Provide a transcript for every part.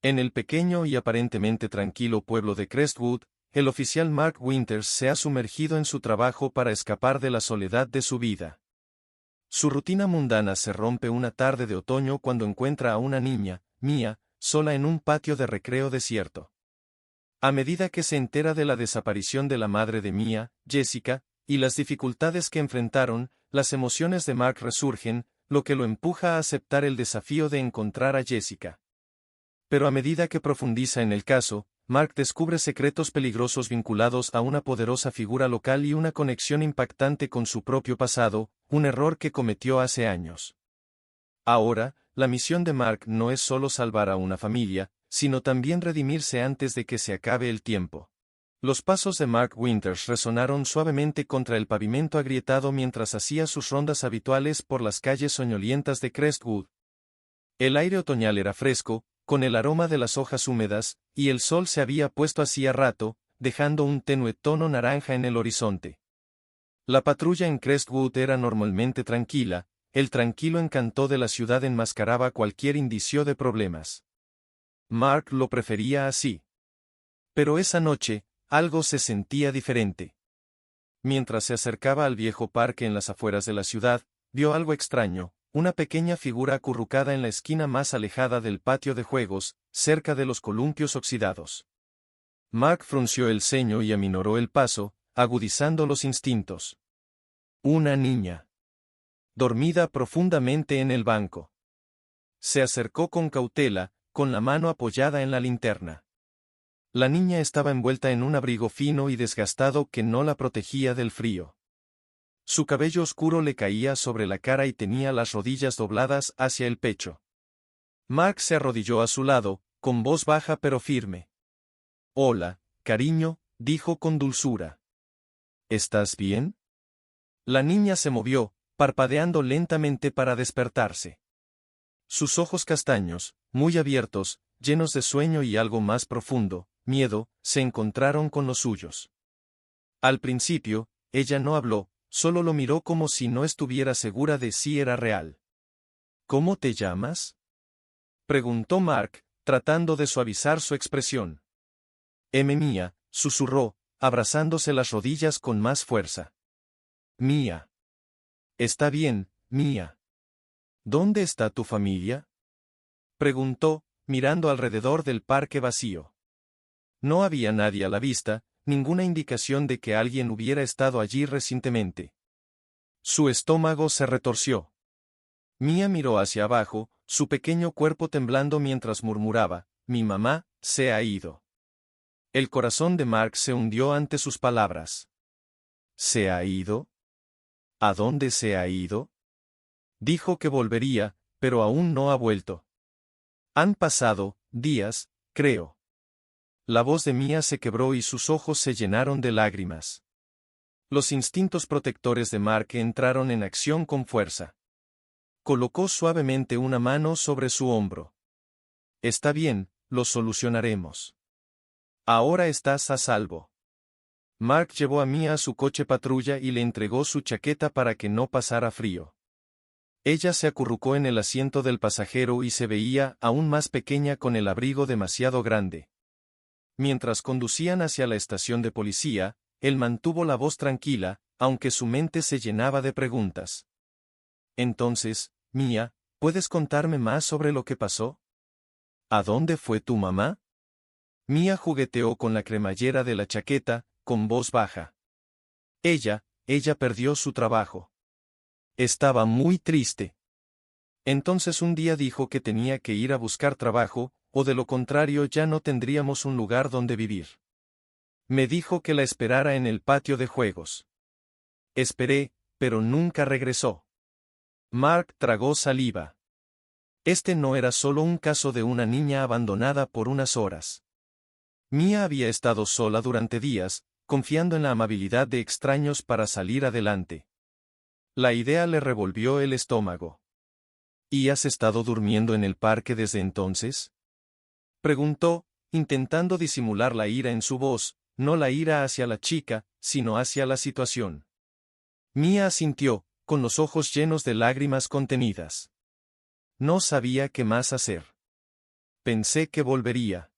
En el pequeño y aparentemente tranquilo pueblo de Crestwood, el oficial Mark Winters se ha sumergido en su trabajo para escapar de la soledad de su vida. Su rutina mundana se rompe una tarde de otoño cuando encuentra a una niña, Mia, sola en un patio de recreo desierto. A medida que se entera de la desaparición de la madre de Mia, Jessica, y las dificultades que enfrentaron, las emociones de Mark resurgen, lo que lo empuja a aceptar el desafío de encontrar a Jessica. Pero a medida que profundiza en el caso, Mark descubre secretos peligrosos vinculados a una poderosa figura local y una conexión impactante con su propio pasado, un error que cometió hace años. Ahora, la misión de Mark no es solo salvar a una familia, sino también redimirse antes de que se acabe el tiempo. Los pasos de Mark Winters resonaron suavemente contra el pavimento agrietado mientras hacía sus rondas habituales por las calles soñolientas de Crestwood. El aire otoñal era fresco, con el aroma de las hojas húmedas, y el sol se había puesto hacía rato, dejando un tenue tono naranja en el horizonte. La patrulla en Crestwood era normalmente tranquila, el tranquilo encanto de la ciudad enmascaraba cualquier indicio de problemas. Mark lo prefería así. Pero esa noche, algo se sentía diferente. Mientras se acercaba al viejo parque en las afueras de la ciudad, vio algo extraño, una pequeña figura acurrucada en la esquina más alejada del patio de juegos, cerca de los columpios oxidados. Mark frunció el ceño y aminoró el paso, agudizando los instintos. Una niña. Dormida profundamente en el banco. Se acercó con cautela, con la mano apoyada en la linterna. La niña estaba envuelta en un abrigo fino y desgastado que no la protegía del frío. Su cabello oscuro le caía sobre la cara y tenía las rodillas dobladas hacia el pecho. Mark se arrodilló a su lado, con voz baja pero firme. «Hola, cariño», dijo con dulzura. «¿Estás bien?» La niña se movió, parpadeando lentamente para despertarse. Sus ojos castaños, muy abiertos, llenos de sueño y algo más profundo, miedo, se encontraron con los suyos. Al principio, ella no habló, solo lo miró como si no estuviera segura de si era real. «¿Cómo te llamas?», preguntó Mark, tratando de suavizar su expresión. «Mia», susurró, abrazándose las rodillas con más fuerza. «Mia». «Está bien, Mia». «¿Dónde está tu familia?», preguntó, mirando alrededor del parque vacío. No había nadie a la vista, ninguna indicación de que alguien hubiera estado allí recientemente. Su estómago se retorció. Mia miró hacia abajo, su pequeño cuerpo temblando mientras murmuraba, «Mi mamá se ha ido». El corazón de Mark se hundió ante sus palabras. ¿Se ha ido? ¿A dónde se ha ido? Dijo que volvería, pero aún no ha vuelto. Han pasado días, creo. La voz de Mia se quebró y sus ojos se llenaron de lágrimas. Los instintos protectores de Mark entraron en acción con fuerza. Colocó suavemente una mano sobre su hombro. «Está bien, lo solucionaremos. Ahora estás a salvo». Mark llevó a Mia a su coche patrulla y le entregó su chaqueta para que no pasara frío. Ella se acurrucó en el asiento del pasajero y se veía aún más pequeña con el abrigo demasiado grande. Mientras conducían hacia la estación de policía, él mantuvo la voz tranquila, aunque su mente se llenaba de preguntas. «Entonces, Mia, ¿puedes contarme más sobre lo que pasó? ¿A dónde fue tu mamá?». Mia jugueteó con la cremallera de la chaqueta, con voz baja. Ella perdió su trabajo. Estaba muy triste. Entonces un día dijo que tenía que ir a buscar trabajo, o de lo contrario ya no tendríamos un lugar donde vivir. Me dijo que la esperara en el patio de juegos. Esperé, pero nunca regresó. Mark tragó saliva. Este no era solo un caso de una niña abandonada por unas horas. Mia había estado sola durante días, confiando en la amabilidad de extraños para salir adelante. La idea le revolvió el estómago. «¿Y has estado durmiendo en el parque desde entonces?», preguntó, intentando disimular la ira en su voz, no la ira hacia la chica, sino hacia la situación. Mia asintió, con los ojos llenos de lágrimas contenidas. No sabía qué más hacer. pensé que volvería.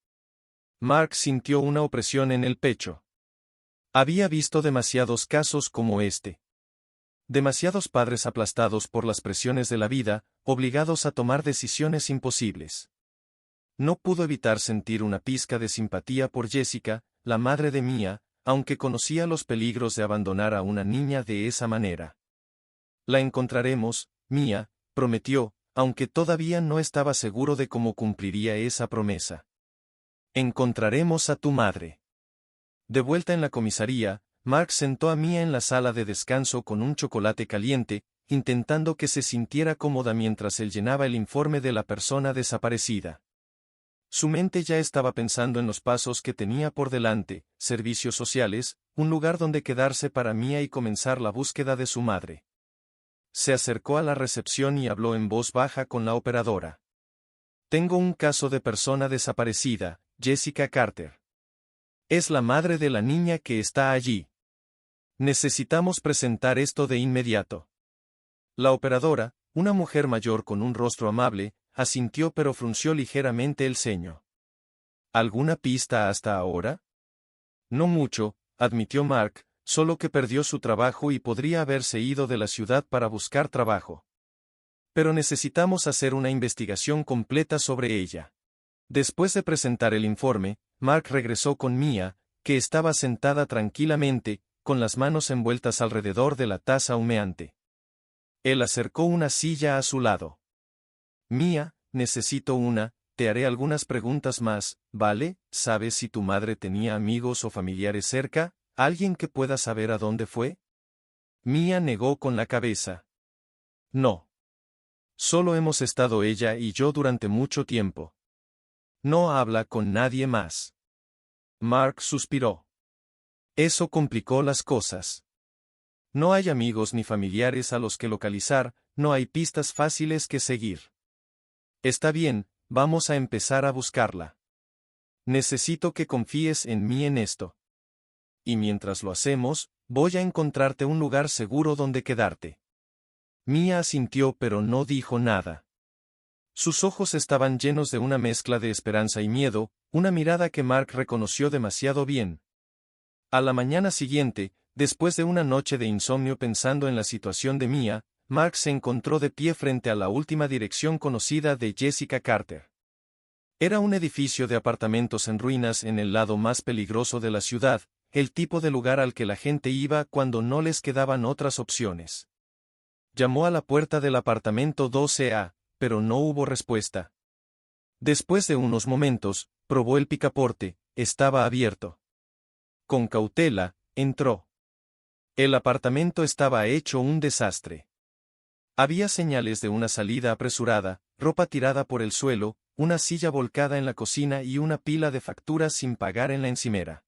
Mark sintió una opresión en el pecho. Había visto demasiados casos como este. Demasiados padres aplastados por las presiones de la vida, obligados a tomar decisiones imposibles. No pudo evitar sentir una pizca de simpatía por Jessica, la madre de Mia, aunque conocía los peligros de abandonar a una niña de esa manera. La encontraremos, Mia, prometió, aunque todavía no estaba seguro de cómo cumpliría esa promesa. Encontraremos a tu madre. De vuelta en la comisaría, Mark sentó a Mia en la sala de descanso con un chocolate caliente, intentando que se sintiera cómoda mientras él llenaba el informe de la persona desaparecida. Su mente ya estaba pensando en los pasos que tenía por delante, servicios sociales, un lugar donde quedarse para Mia y comenzar la búsqueda de su madre. Se acercó a la recepción y habló en voz baja con la operadora. Tengo un caso de persona desaparecida, Jessica Carter. Es la madre de la niña que está allí. Necesitamos presentar esto de inmediato. La operadora, una mujer mayor con un rostro amable, asintió pero frunció ligeramente el ceño. ¿Alguna pista hasta ahora? No mucho, admitió Mark, solo que perdió su trabajo y podría haberse ido de la ciudad para buscar trabajo. Pero necesitamos hacer una investigación completa sobre ella. Después de presentar el informe, Mark regresó con Mia, que estaba sentada tranquilamente, con las manos envueltas alrededor de la taza humeante. Él acercó una silla a su lado. Mia, necesito te haré algunas preguntas más, ¿vale? ¿Sabes si tu madre tenía amigos o familiares cerca? ¿Alguien que pueda saber a dónde fue? Mia negó con la cabeza. No. Solo hemos estado ella y yo durante mucho tiempo. No habla con nadie más. Mark suspiró. Eso complicó las cosas. No hay amigos ni familiares a los que localizar, no hay pistas fáciles que seguir. Está bien, vamos a empezar a buscarla. Necesito que confíes en mí en esto. Y mientras lo hacemos, voy a encontrarte un lugar seguro donde quedarte. Mia asintió pero no dijo nada. Sus ojos estaban llenos de una mezcla de esperanza y miedo, una mirada que Mark reconoció demasiado bien. A la mañana siguiente, después de una noche de insomnio pensando en la situación de Mia, Mark se encontró de pie frente a la última dirección conocida de Jessica Carter. Era un edificio de apartamentos en ruinas en el lado más peligroso de la ciudad, el tipo de lugar al que la gente iba cuando no les quedaban otras opciones. Llamó a la puerta del apartamento 12A, pero no hubo respuesta. Después de unos momentos, probó el picaporte, estaba abierto. Con cautela, entró. El apartamento estaba hecho un desastre. Había señales de una salida apresurada, ropa tirada por el suelo, una silla volcada en la cocina y una pila de facturas sin pagar en la encimera.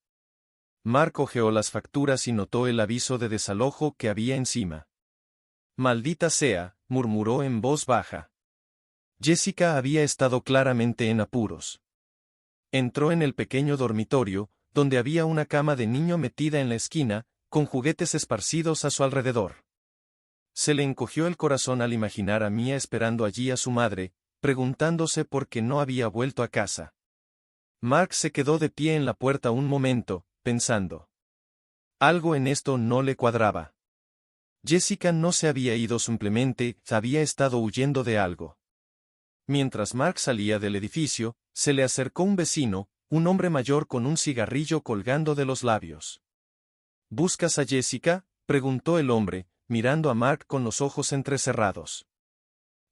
Mark hojeó las facturas y notó el aviso de desalojo que había encima. Maldita sea, murmuró en voz baja. Jessica había estado claramente en apuros. Entró en el pequeño dormitorio, donde había una cama de niño metida en la esquina, con juguetes esparcidos a su alrededor. Se le encogió el corazón al imaginar a Mia esperando allí a su madre, preguntándose por qué no había vuelto a casa. Mark se quedó de pie en la puerta un momento, pensando. Algo en esto no le cuadraba. Jessica no se había ido simplemente, había estado huyendo de algo. Mientras Mark salía del edificio, se le acercó un vecino, un hombre mayor con un cigarrillo colgando de los labios. ¿Buscas a Jessica?, preguntó el hombre, mirando a Mark con los ojos entrecerrados.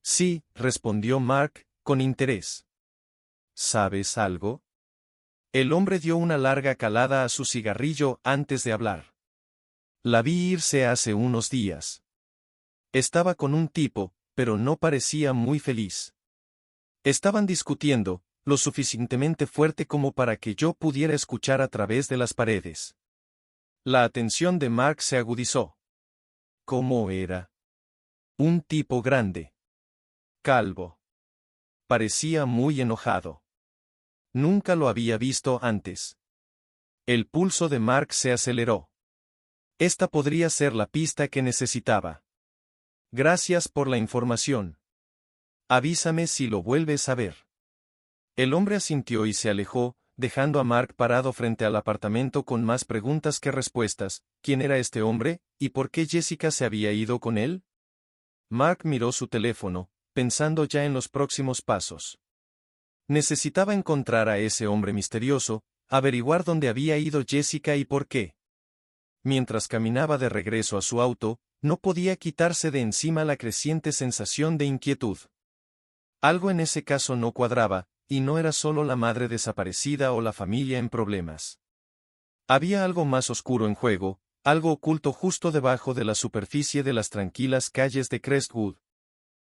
Sí, respondió Mark, con interés. ¿Sabes algo? El hombre dio una larga calada a su cigarrillo antes de hablar. La vi irse hace unos días. Estaba con un tipo, pero no parecía muy feliz. Estaban discutiendo, lo suficientemente fuerte como para que yo pudiera escuchar a través de las paredes. La atención de Mark se agudizó. ¿Cómo era? Un tipo grande. Calvo. Parecía muy enojado. Nunca lo había visto antes. El pulso de Mark se aceleró. Esta podría ser la pista que necesitaba. Gracias por la información. Avísame si lo vuelves a ver. El hombre asintió y se alejó, dejando a Mark parado frente al apartamento con más preguntas que respuestas. ¿Quién era este hombre, y por qué Jessica se había ido con él? Mark miró su teléfono, pensando ya en los próximos pasos. Necesitaba encontrar a ese hombre misterioso, averiguar dónde había ido Jessica y por qué. Mientras caminaba de regreso a su auto, no podía quitarse de encima la creciente sensación de inquietud. Algo en ese caso no cuadraba, y no era solo la madre desaparecida o la familia en problemas. Había algo más oscuro en juego, algo oculto justo debajo de la superficie de las tranquilas calles de Crestwood.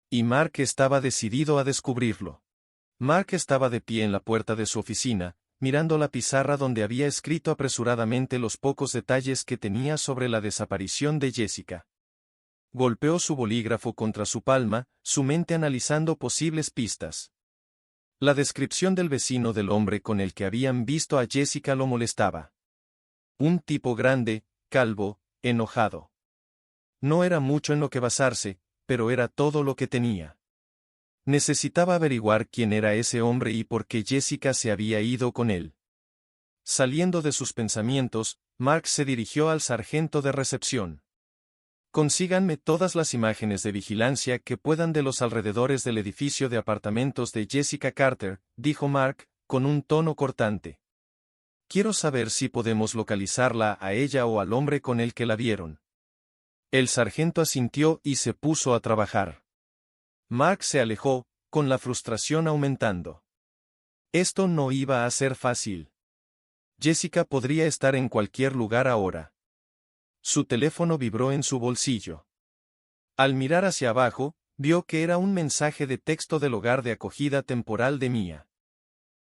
Y Mark estaba decidido a descubrirlo. Mark estaba de pie en la puerta de su oficina, mirando la pizarra donde había escrito apresuradamente los pocos detalles que tenía sobre la desaparición de Jessica. Golpeó su bolígrafo contra su palma, su mente analizando posibles pistas. La descripción del vecino del hombre con el que habían visto a Jessica lo molestaba. Un tipo grande, calvo, enojado. No era mucho en lo que basarse, pero era todo lo que tenía. Necesitaba averiguar quién era ese hombre y por qué Jessica se había ido con él. Saliendo de sus pensamientos, Mark se dirigió al sargento de recepción. Consíganme todas las imágenes de vigilancia que puedan de los alrededores del edificio de apartamentos de Jessica Carter, dijo Mark, con un tono cortante. Quiero saber si podemos localizarla a ella o al hombre con el que la vieron. El sargento asintió y se puso a trabajar. Mark se alejó, con la frustración aumentando. Esto no iba a ser fácil. Jessica podría estar en cualquier lugar ahora. Su teléfono vibró en su bolsillo. Al mirar hacia abajo, vio que era un mensaje de texto del hogar de acogida temporal de Mia.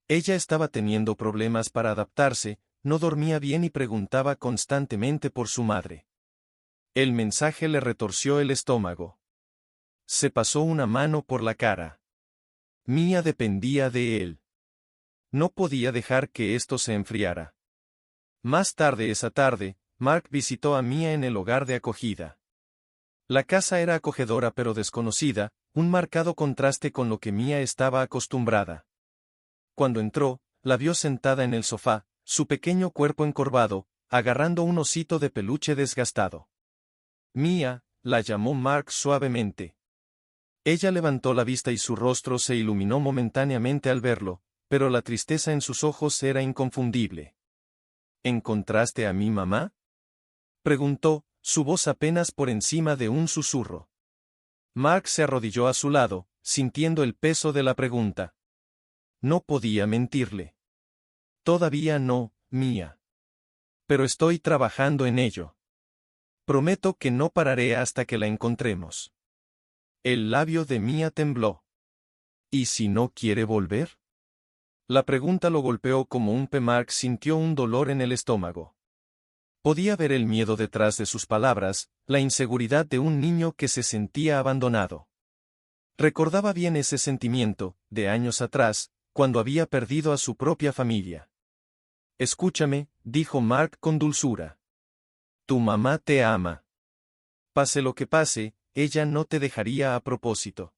Ella estaba teniendo problemas para adaptarse, no dormía bien y preguntaba constantemente por su madre. El mensaje le retorció el estómago. Se pasó una mano por la cara. Mia dependía de él. No podía dejar que esto se enfriara. Más tarde esa tarde, Mark visitó a Mia en el hogar de acogida. La casa era acogedora pero desconocida, un marcado contraste con lo que Mia estaba acostumbrada. Cuando entró, la vio sentada en el sofá, su pequeño cuerpo encorvado, agarrando un osito de peluche desgastado. Mia, la llamó Mark suavemente. Ella levantó la vista y su rostro se iluminó momentáneamente al verlo, pero la tristeza en sus ojos era inconfundible. ¿Encontraste a mi mamá?, preguntó, su voz apenas por encima de un susurro. Mark se arrodilló a su lado, sintiendo el peso de la pregunta. No podía mentirle. Todavía no, Mia. Pero estoy trabajando en ello. Prometo que no pararé hasta que la encontremos. El labio de Mia tembló. ¿Y si no quiere volver? La pregunta lo golpeó como un pe. Mark sintió un dolor en el estómago. Podía ver el miedo detrás de sus palabras, la inseguridad de un niño que se sentía abandonado. Recordaba bien ese sentimiento, de años atrás, cuando había perdido a su propia familia. Escúchame, dijo Mark con dulzura. Tu mamá te ama. Pase lo que pase, ella no te dejaría a propósito.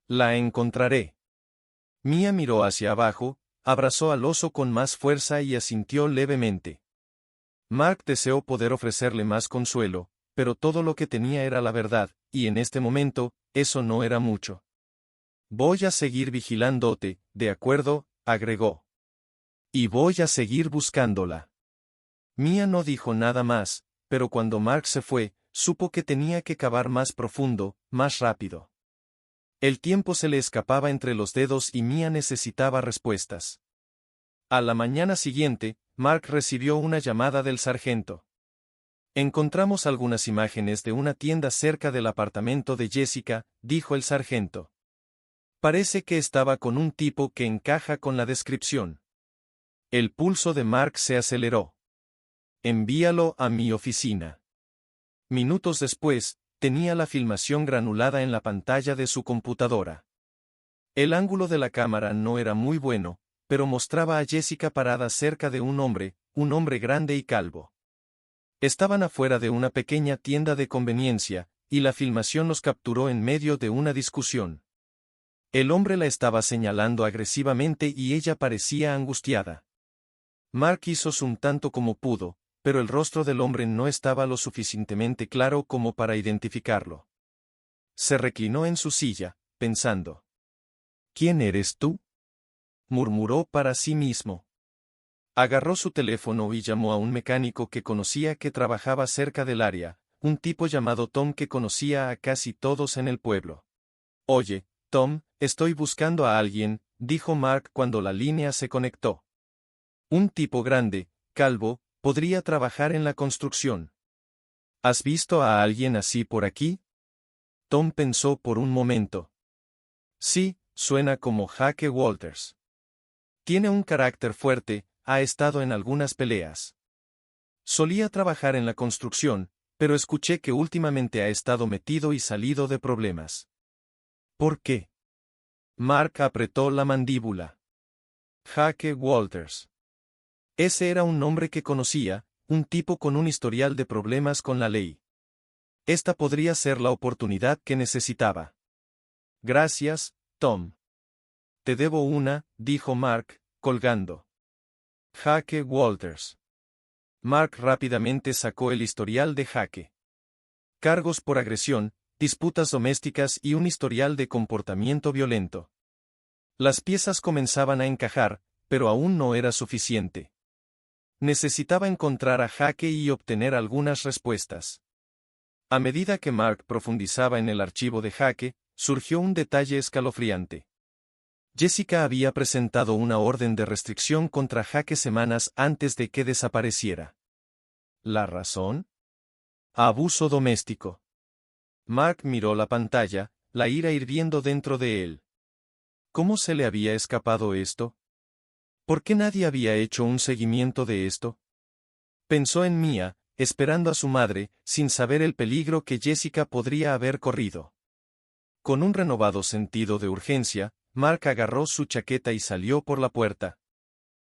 La encontraré. Mia miró hacia abajo, abrazó al oso con más fuerza y asintió levemente. Mark deseó poder ofrecerle más consuelo, pero todo lo que tenía era la verdad, y en este momento, eso no era mucho. Voy a seguir vigilándote, de acuerdo, agregó. Y voy a seguir buscándola. Mia no dijo nada más, pero cuando Mark se fue, supo que tenía que cavar más profundo, más rápido. El tiempo se le escapaba entre los dedos y Mia necesitaba respuestas. A la mañana siguiente, Mark recibió una llamada del sargento. Encontramos algunas imágenes de una tienda cerca del apartamento de Jessica, dijo el sargento. Parece que estaba con un tipo que encaja con la descripción. El pulso de Mark se aceleró. Envíalo a mi oficina. Minutos después, tenía la filmación granulada en la pantalla de su computadora. El ángulo de la cámara no era muy bueno, pero mostraba a Jessica parada cerca de un hombre grande y calvo. Estaban afuera de una pequeña tienda de conveniencia, y la filmación los capturó en medio de una discusión. El hombre la estaba señalando agresivamente y ella parecía angustiada. Mark hizo zoom tanto como pudo, pero el rostro del hombre no estaba lo suficientemente claro como para identificarlo. Se reclinó en su silla, pensando. ¿Quién eres tú?, murmuró para sí mismo. Agarró su teléfono y llamó a un mecánico que conocía que trabajaba cerca del área, un tipo llamado Tom que conocía a casi todos en el pueblo. Oye, Tom, estoy buscando a alguien, dijo Mark cuando la línea se conectó. Un tipo grande, calvo, podría trabajar en la construcción. ¿Has visto a alguien así por aquí? Tom pensó por un momento. Sí, suena como Jake Walters. Tiene un carácter fuerte, ha estado en algunas peleas. Solía trabajar en la construcción, pero escuché que últimamente ha estado metido y salido de problemas. ¿Por qué? Mark apretó la mandíbula. Jake Walters. Ese era un nombre que conocía, un tipo con un historial de problemas con la ley. Esta podría ser la oportunidad que necesitaba. Gracias, Tom. Te debo una, dijo Mark, colgando. Jake Walters. Mark rápidamente sacó el historial de Jake. Cargos por agresión, disputas domésticas y un historial de comportamiento violento. Las piezas comenzaban a encajar, pero aún no era suficiente. Necesitaba encontrar a Jake y obtener algunas respuestas. A medida que Mark profundizaba en el archivo de Jake, surgió un detalle escalofriante. Jessica había presentado una orden de restricción contra Jake semanas antes de que desapareciera. ¿La razón? Abuso doméstico. Mark miró la pantalla, la ira hirviendo dentro de él. ¿Cómo se le había escapado esto? ¿Por qué nadie había hecho un seguimiento de esto? Pensó en Mia, esperando a su madre, sin saber el peligro que Jessica podría haber corrido. Con un renovado sentido de urgencia, Mark agarró su chaqueta y salió por la puerta.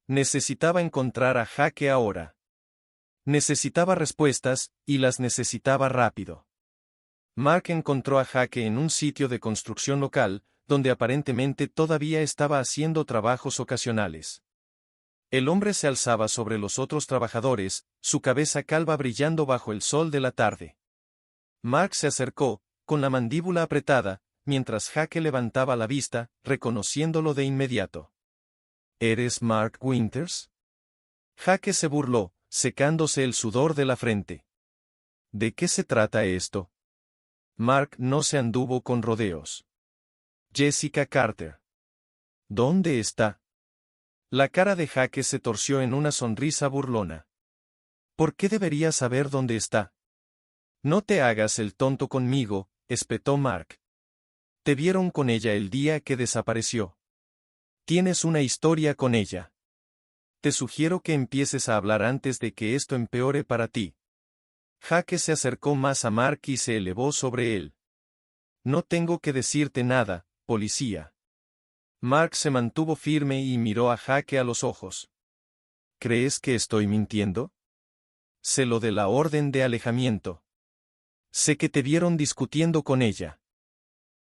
Necesitaba encontrar a Jake ahora. Necesitaba respuestas, y las necesitaba rápido. Mark encontró a Jake en un sitio de construcción local, donde aparentemente todavía estaba haciendo trabajos ocasionales. El hombre se alzaba sobre los otros trabajadores, su cabeza calva brillando bajo el sol de la tarde. Mark se acercó, con la mandíbula apretada, mientras Jake levantaba la vista, reconociéndolo de inmediato. ¿Eres Mark Winters? Jake se burló, secándose el sudor de la frente. ¿De qué se trata esto? Mark no se anduvo con rodeos. Jessica Carter. ¿Dónde está? La cara de Jake se torció en una sonrisa burlona. ¿Por qué debería saber dónde está? No te hagas el tonto conmigo, espetó Mark. Te vieron con ella el día que desapareció. Tienes una historia con ella. Te sugiero que empieces a hablar antes de que esto empeore para ti. Jake se acercó más a Mark y se elevó sobre él. No tengo que decirte nada, policía. Mark se mantuvo firme y miró a Jake a los ojos. ¿Crees que estoy mintiendo? Sé lo de la orden de alejamiento. Sé que te vieron discutiendo con ella.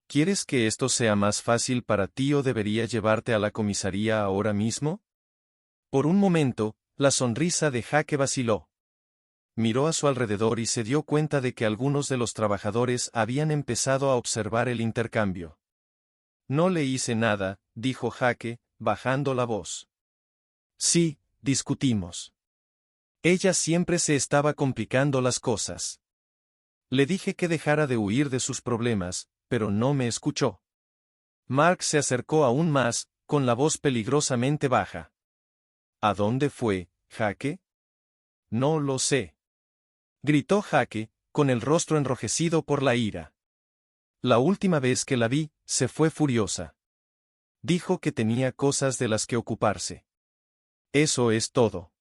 ¿Quieres que esto sea más fácil para ti o debería llevarte a la comisaría ahora mismo? Por un momento, la sonrisa de Jake vaciló. Miró a su alrededor y se dio cuenta de que algunos de los trabajadores habían empezado a observar el intercambio. No le hice nada, dijo Jake, bajando la voz. Sí, discutimos. Ella siempre se estaba complicando las cosas. Le dije que dejara de huir de sus problemas, pero no me escuchó. Mark se acercó aún más, con la voz peligrosamente baja. ¿A dónde fue, Jake? No lo sé. Gritó Jake, con el rostro enrojecido por la ira. La última vez que la vi, se fue furiosa. Dijo que tenía cosas de las que ocuparse. Eso es todo.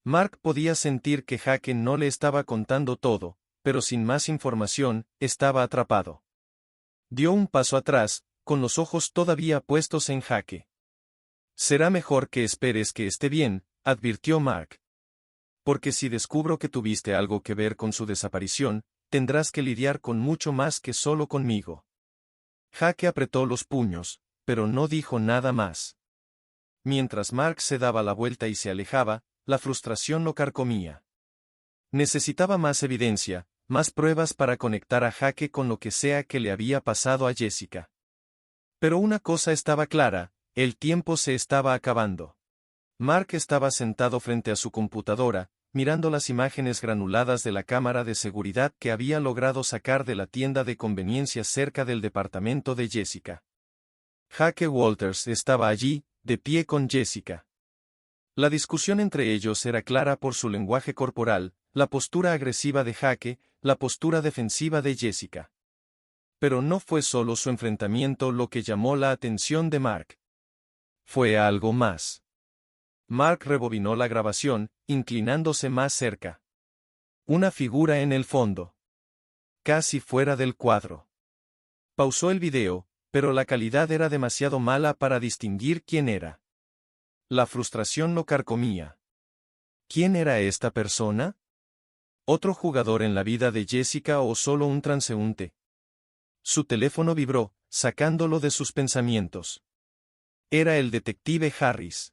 Mark podía sentir que Jake no le estaba contando todo, pero sin más información, estaba atrapado. Dio un paso atrás, con los ojos todavía puestos en Jake. Será mejor que esperes que esté bien, advirtió Mark. Porque si descubro que tuviste algo que ver con su desaparición, tendrás que lidiar con mucho más que solo conmigo. Jake apretó los puños, pero no dijo nada más. Mientras Mark se daba la vuelta y se alejaba, la frustración lo carcomía. Necesitaba más evidencia, más pruebas para conectar a Jake con lo que sea que le había pasado a Jessica. Pero una cosa estaba clara, el tiempo se estaba acabando. Mark estaba sentado frente a su computadora, mirando las imágenes granuladas de la cámara de seguridad que había logrado sacar de la tienda de conveniencias cerca del departamento de Jessica. Jake Walters estaba allí, de pie con Jessica. La discusión entre ellos era clara por su lenguaje corporal, la postura agresiva de Jake, la postura defensiva de Jessica. Pero no fue solo su enfrentamiento lo que llamó la atención de Mark. Fue algo más. Mark rebobinó la grabación, inclinándose más cerca. Una figura en el fondo. Casi fuera del cuadro. Pausó el video, pero la calidad era demasiado mala para distinguir quién era. La frustración lo carcomía. ¿Quién era esta persona? ¿Otro jugador en la vida de Jessica o solo un transeúnte? Su teléfono vibró, sacándolo de sus pensamientos. Era el detective Harris.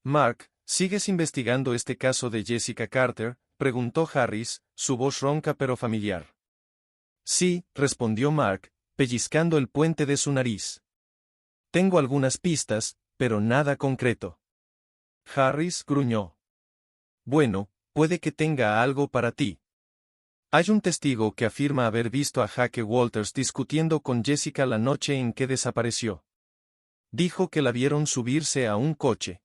Mark, ¿sigues investigando este caso de Jessica Carter?, preguntó Harris, su voz ronca pero familiar. Sí, respondió Mark, pellizcando el puente de su nariz. Tengo algunas pistas, pero nada concreto. Harris gruñó. Bueno, puede que tenga algo para ti. Hay un testigo que afirma haber visto a Jake Walters discutiendo con Jessica la noche en que desapareció. Dijo que la vieron subirse a un coche.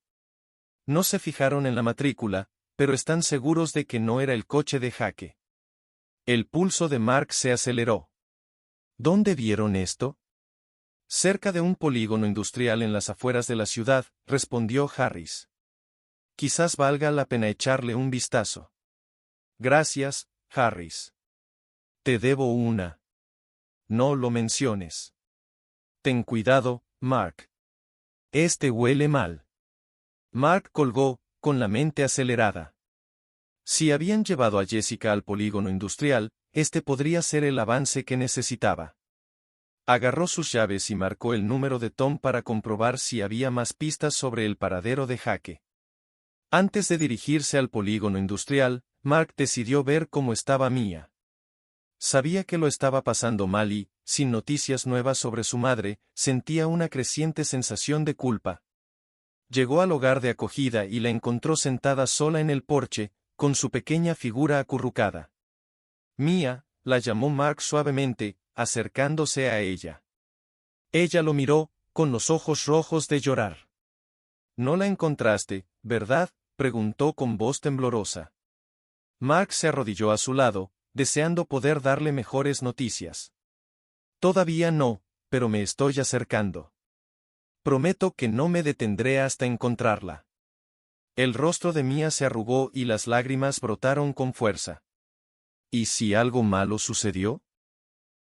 No se fijaron en la matrícula, pero están seguros de que no era el coche de Jake. El pulso de Mark se aceleró. ¿Dónde vieron esto? Cerca de un polígono industrial en las afueras de la ciudad, respondió Harris. Quizás valga la pena echarle un vistazo. Gracias, Harris. Te debo una. No lo menciones. Ten cuidado, Mark. Este huele mal. Mark colgó, con la mente acelerada. Si habían llevado a Jessica al polígono industrial, este podría ser el avance que necesitaba. Agarró sus llaves y marcó el número de Tom para comprobar si había más pistas sobre el paradero de Jake. Antes de dirigirse al polígono industrial, Mark decidió ver cómo estaba Mia. Sabía que lo estaba pasando mal y, sin noticias nuevas sobre su madre, sentía una creciente sensación de culpa. Llegó al hogar de acogida y la encontró sentada sola en el porche, con su pequeña figura acurrucada. Mia, la llamó Mark suavemente, acercándose a ella. Ella lo miró, con los ojos rojos de llorar. ¿No la encontraste, verdad?, preguntó con voz temblorosa. Mark se arrodilló a su lado, deseando poder darle mejores noticias. Todavía no, pero me estoy acercando. Prometo que no me detendré hasta encontrarla. El rostro de Mia se arrugó y las lágrimas brotaron con fuerza. ¿Y si algo malo sucedió?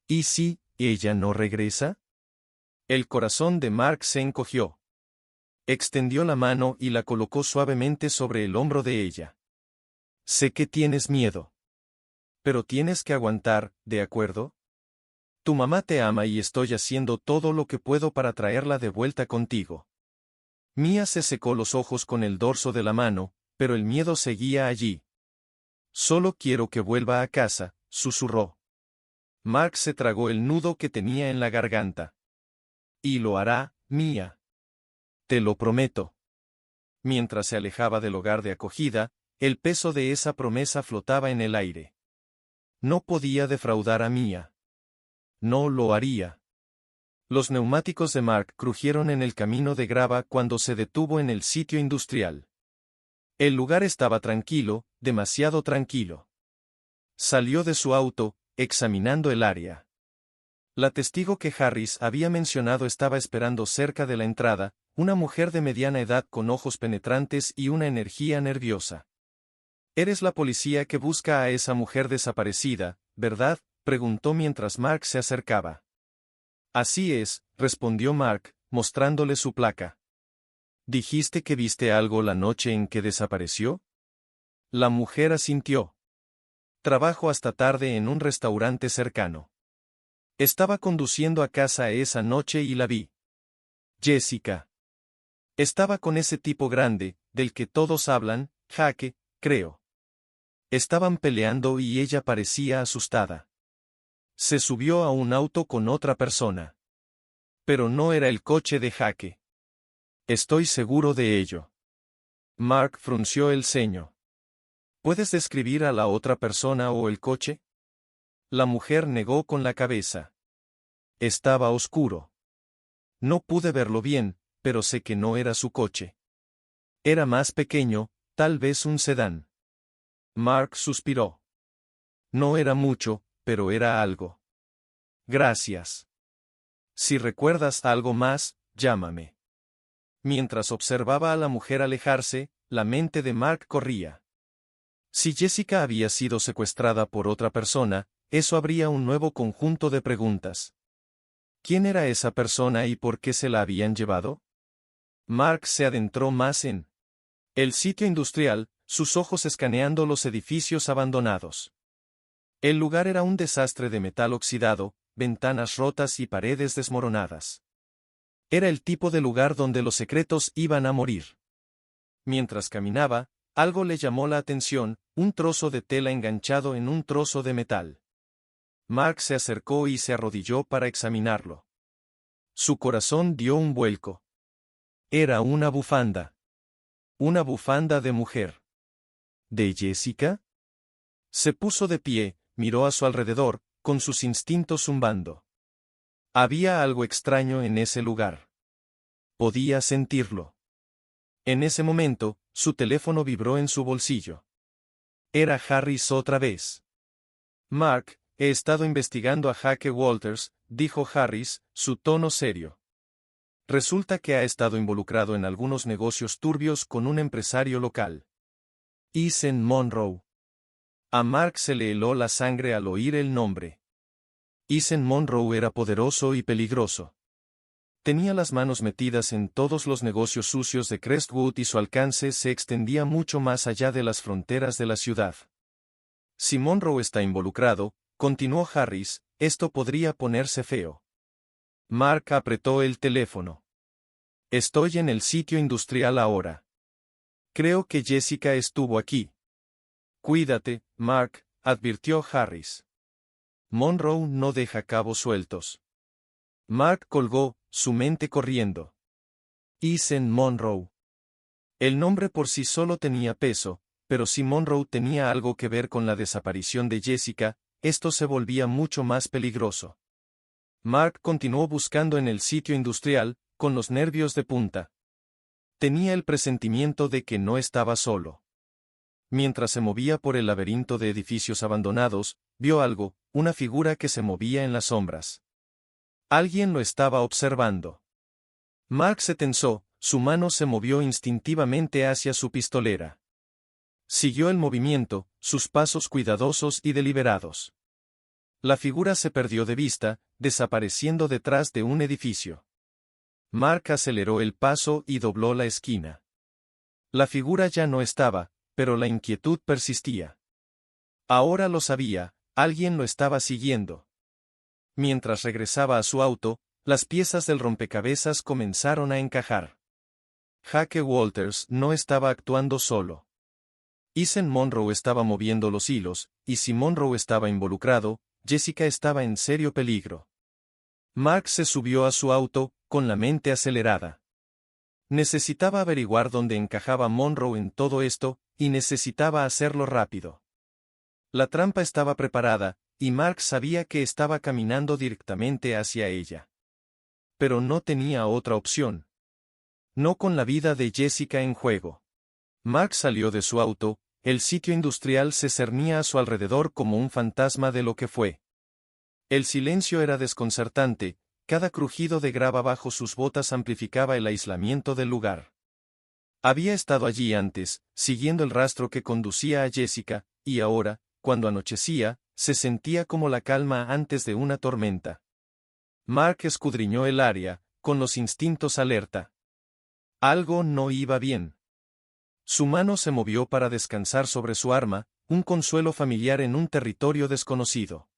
¿Y si ella no regresa? El corazón de Mark se encogió. Extendió la mano y la colocó suavemente sobre el hombro de ella. Sé que tienes miedo. Pero tienes que aguantar, ¿de acuerdo? Tu mamá te ama y estoy haciendo todo lo que puedo para traerla de vuelta contigo. Mia se secó los ojos con el dorso de la mano, pero el miedo seguía allí. Solo quiero que vuelva a casa, susurró. Mark se tragó el nudo que tenía en la garganta. Y lo hará, Mia. Te lo prometo. Mientras se alejaba del hogar de acogida, el peso de esa promesa flotaba en el aire. No podía defraudar a Mia. No lo haría. Los neumáticos de Mark crujieron en el camino de grava cuando se detuvo en el sitio industrial. El lugar estaba tranquilo, demasiado tranquilo. Salió de su auto, examinando el área. La testigo que Harris había mencionado estaba esperando cerca de la entrada, una mujer de mediana edad con ojos penetrantes y una energía nerviosa. «Eres la policía que busca a esa mujer desaparecida, ¿verdad?», preguntó mientras Mark se acercaba. Así es, respondió Mark, mostrándole su placa. ¿Dijiste que viste algo la noche en que desapareció? La mujer asintió. Trabajo hasta tarde en un restaurante cercano. Estaba conduciendo a casa esa noche y la vi. Jessica. Estaba con ese tipo grande, del que todos hablan, Jake, creo. Estaban peleando y ella parecía asustada. Se subió a un auto con otra persona. Pero no era el coche de Jake. Estoy seguro de ello. Mark frunció el ceño. ¿Puedes describir a la otra persona o el coche? La mujer negó con la cabeza. Estaba oscuro. No pude verlo bien, pero sé que no era su coche. Era más pequeño, tal vez un sedán. Mark suspiró. No era mucho, pero era algo. Gracias. Si recuerdas algo más, llámame. Mientras observaba a la mujer alejarse, la mente de Mark corría. Si Jessica había sido secuestrada por otra persona, eso abría un nuevo conjunto de preguntas. ¿Quién era esa persona y por qué se la habían llevado? Mark se adentró más en el sitio industrial, sus ojos escaneando los edificios abandonados. El lugar era un desastre de metal oxidado, ventanas rotas y paredes desmoronadas. Era el tipo de lugar donde los secretos iban a morir. Mientras caminaba, algo le llamó la atención, un trozo de tela enganchado en un trozo de metal. Mark se acercó y se arrodilló para examinarlo. Su corazón dio un vuelco. Era una bufanda. Una bufanda de mujer. ¿De Jessica? Se puso de pie, miró a su alrededor, con sus instintos zumbando. Había algo extraño en ese lugar. Podía sentirlo. En ese momento, su teléfono vibró en su bolsillo. Era Harris otra vez. Mark, he estado investigando a Jake Walters, dijo Harris, su tono serio. Resulta que ha estado involucrado en algunos negocios turbios con un empresario local. Ethan Monroe. A Mark se le heló la sangre al oír el nombre. Ethan Monroe era poderoso y peligroso. Tenía las manos metidas en todos los negocios sucios de Crestwood y su alcance se extendía mucho más allá de las fronteras de la ciudad. Si Monroe está involucrado, continuó Harris, esto podría ponerse feo. Mark apretó el teléfono. Estoy en el sitio industrial ahora. Creo que Jessica estuvo aquí. Cuídate, Mark, advirtió Harris. Monroe no deja cabos sueltos. Mark colgó, su mente corriendo. Ethan Monroe. El nombre por sí solo tenía peso, pero si Monroe tenía algo que ver con la desaparición de Jessica, esto se volvía mucho más peligroso. Mark continuó buscando en el sitio industrial, con los nervios de punta. Tenía el presentimiento de que no estaba solo. Mientras se movía por el laberinto de edificios abandonados, vio algo, una figura que se movía en las sombras. Alguien lo estaba observando. Mark se tensó, su mano se movió instintivamente hacia su pistolera. Siguió el movimiento, sus pasos cuidadosos y deliberados. La figura se perdió de vista, desapareciendo detrás de un edificio. Mark aceleró el paso y dobló la esquina. La figura ya no estaba, pero la inquietud persistía. Ahora lo sabía, alguien lo estaba siguiendo. Mientras regresaba a su auto, las piezas del rompecabezas comenzaron a encajar. Jake Walters no estaba actuando solo. Ethan Monroe estaba moviendo los hilos, y si Monroe estaba involucrado, Jessica estaba en serio peligro. Mark se subió a su auto, con la mente acelerada. Necesitaba averiguar dónde encajaba Monroe en todo esto, y necesitaba hacerlo rápido. La trampa estaba preparada, y Mark sabía que estaba caminando directamente hacia ella. Pero no tenía otra opción. No con la vida de Jessica en juego. Mark salió de su auto, el sitio industrial se cernía a su alrededor como un fantasma de lo que fue. El silencio era desconcertante, cada crujido de grava bajo sus botas amplificaba el aislamiento del lugar. Había estado allí antes, siguiendo el rastro que conducía a Jessica, y ahora, cuando anochecía, se sentía como la calma antes de una tormenta. Mark escudriñó el área, con los instintos alerta. Algo no iba bien. Su mano se movió para descansar sobre su arma, un consuelo familiar en un territorio desconocido.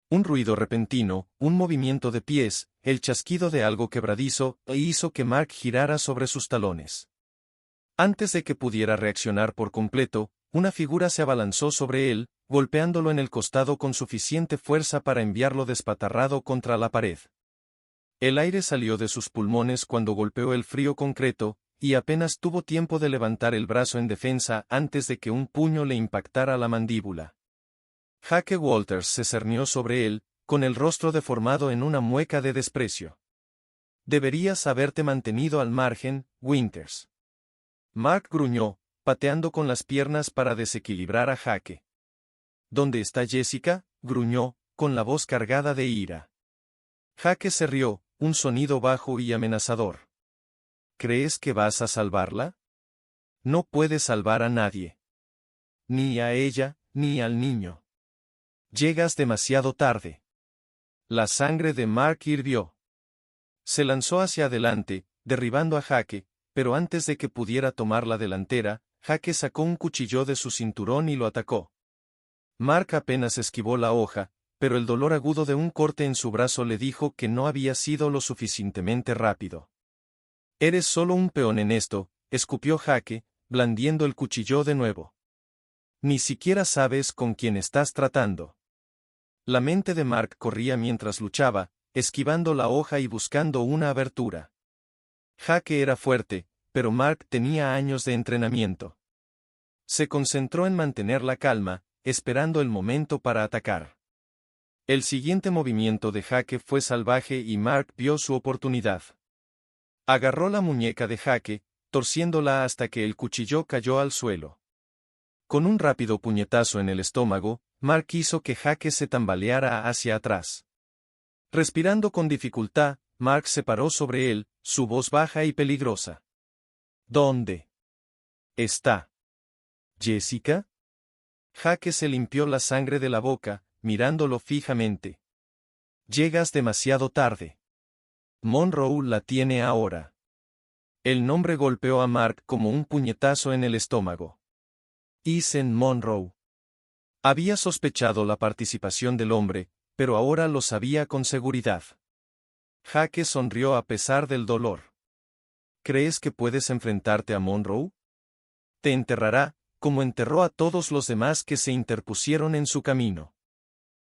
Un ruido repentino, un movimiento de pies, el chasquido de algo quebradizo, hizo que Mark girara sobre sus talones. Antes de que pudiera reaccionar por completo, una figura se abalanzó sobre él, golpeándolo en el costado con suficiente fuerza para enviarlo despatarrado contra la pared. El aire salió de sus pulmones cuando golpeó el frío concreto, y apenas tuvo tiempo de levantar el brazo en defensa antes de que un puño le impactara la mandíbula. Jake Walters se cernió sobre él, con el rostro deformado en una mueca de desprecio. Deberías haberte mantenido al margen, Winters. Mark gruñó, pateando con las piernas para desequilibrar a Jake. ¿Dónde está Jessica?, gruñó, con la voz cargada de ira. Jake se rió, un sonido bajo y amenazador. ¿Crees que vas a salvarla? No puedes salvar a nadie. Ni a ella, ni al niño. Llegas demasiado tarde. La sangre de Mark hirvió. Se lanzó hacia adelante, derribando a Jake, pero antes de que pudiera tomar la delantera, Jake sacó un cuchillo de su cinturón y lo atacó. Mark apenas esquivó la hoja, pero el dolor agudo de un corte en su brazo le dijo que no había sido lo suficientemente rápido. Eres solo un peón en esto, escupió Jake, blandiendo el cuchillo de nuevo. Ni siquiera sabes con quién estás tratando. La mente de Mark corría mientras luchaba, esquivando la hoja y buscando una abertura. Jake era fuerte, pero Mark tenía años de entrenamiento. Se concentró en mantener la calma, esperando el momento para atacar. El siguiente movimiento de Jake fue salvaje y Mark vio su oportunidad. Agarró la muñeca de Jake, torciéndola hasta que el cuchillo cayó al suelo. Con un rápido puñetazo en el estómago, Mark hizo que Jake se tambaleara hacia atrás. Respirando con dificultad, Mark se paró sobre él, su voz baja y peligrosa. ¿Dónde está Jessica? Jake se limpió la sangre de la boca, mirándolo fijamente. Llegas demasiado tarde. Monroe la tiene ahora. El nombre golpeó a Mark como un puñetazo en el estómago. Ethan Monroe. Había sospechado la participación del hombre, pero ahora lo sabía con seguridad. Jake sonrió a pesar del dolor. ¿Crees que puedes enfrentarte a Monroe? Te enterrará, como enterró a todos los demás que se interpusieron en su camino.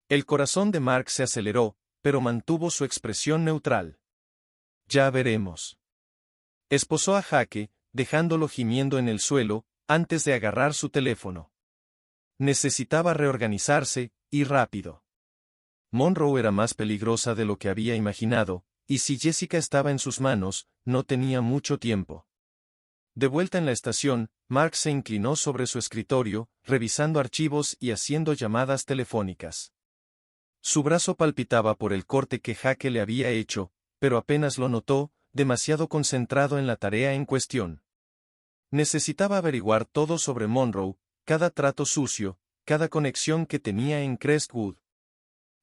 El corazón de Mark se aceleró, pero mantuvo su expresión neutral. Ya veremos. Esposó a Jake, dejándolo gimiendo en el suelo, antes de agarrar su teléfono. Necesitaba reorganizarse, y rápido. Monroe era más peligrosa de lo que había imaginado, y si Jessica estaba en sus manos, no tenía mucho tiempo. De vuelta en la estación, Mark se inclinó sobre su escritorio, revisando archivos y haciendo llamadas telefónicas. Su brazo palpitaba por el corte que Jake le había hecho, pero apenas lo notó, demasiado concentrado en la tarea en cuestión. Necesitaba averiguar todo sobre Monroe, cada trato sucio, cada conexión que tenía en Crestwood.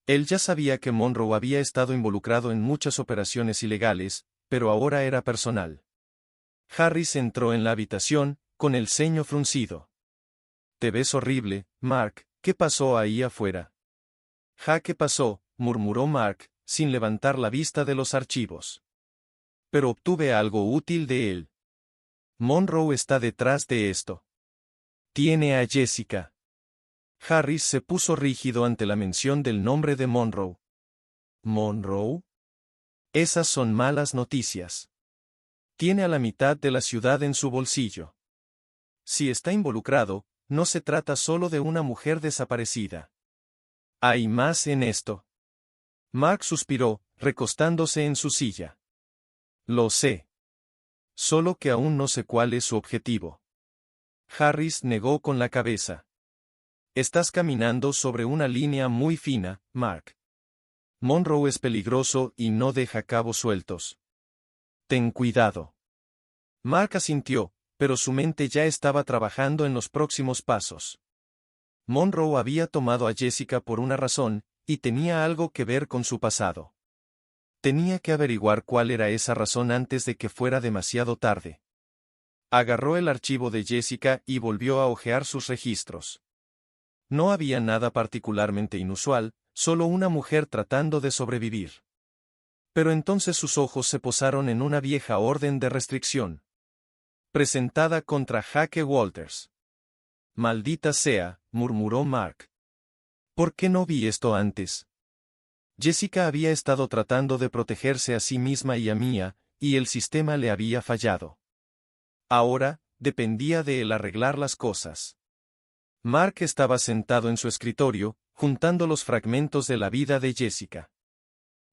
Él ya sabía que Monroe había estado involucrado en muchas operaciones ilegales, pero ahora era personal. Harris entró en la habitación, con el ceño fruncido. Te ves horrible, Mark, ¿qué pasó ahí afuera? ¿Qué pasó?, murmuró Mark, sin levantar la vista de los archivos. Pero obtuve algo útil de él. Monroe está detrás de esto. Tiene a Jessica. Harris se puso rígido ante la mención del nombre de Monroe. ¿Monroe? Esas son malas noticias. Tiene a la mitad de la ciudad en su bolsillo. Si está involucrado, no se trata solo de una mujer desaparecida. Hay más en esto. Mark suspiró, recostándose en su silla. Lo sé. Solo que aún no sé cuál es su objetivo. Harris negó con la cabeza. Estás caminando sobre una línea muy fina, Mark. Monroe es peligroso y no deja cabos sueltos. Ten cuidado. Mark asintió, pero su mente ya estaba trabajando en los próximos pasos. Monroe había tomado a Jessica por una razón, y tenía algo que ver con su pasado. Tenía que averiguar cuál era esa razón antes de que fuera demasiado tarde. Agarró el archivo de Jessica y volvió a hojear sus registros. No había nada particularmente inusual, solo una mujer tratando de sobrevivir. Pero entonces sus ojos se posaron en una vieja orden de restricción, presentada contra Jake Walters. «Maldita sea», murmuró Mark. «¿Por qué no vi esto antes?» Jessica había estado tratando de protegerse a sí misma y a Mia, y el sistema le había fallado. Ahora, dependía de él arreglar las cosas. Mark estaba sentado en su escritorio, juntando los fragmentos de la vida de Jessica.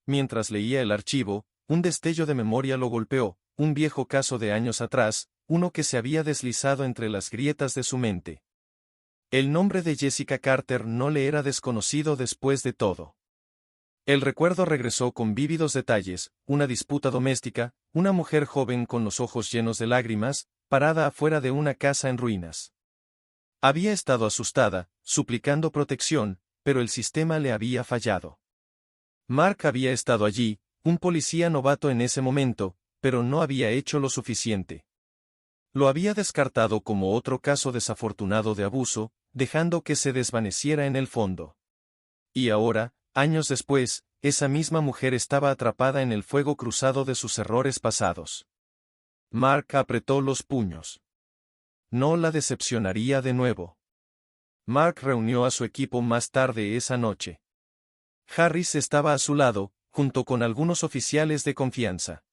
Mientras leía el archivo, un destello de memoria lo golpeó, un viejo caso de años atrás, uno que se había deslizado entre las grietas de su mente. El nombre de Jessica Carter no le era desconocido después de todo. El recuerdo regresó con vívidos detalles: una disputa doméstica, una mujer joven con los ojos llenos de lágrimas, parada afuera de una casa en ruinas. Había estado asustada, suplicando protección, pero el sistema le había fallado. Mark había estado allí, un policía novato en ese momento, pero no había hecho lo suficiente. Lo había descartado como otro caso desafortunado de abuso, dejando que se desvaneciera en el fondo. Y ahora, años después, esa misma mujer estaba atrapada en el fuego cruzado de sus errores pasados. Mark apretó los puños. No la decepcionaría de nuevo. Mark reunió a su equipo más tarde esa noche. Harris estaba a su lado, junto con algunos oficiales de confianza.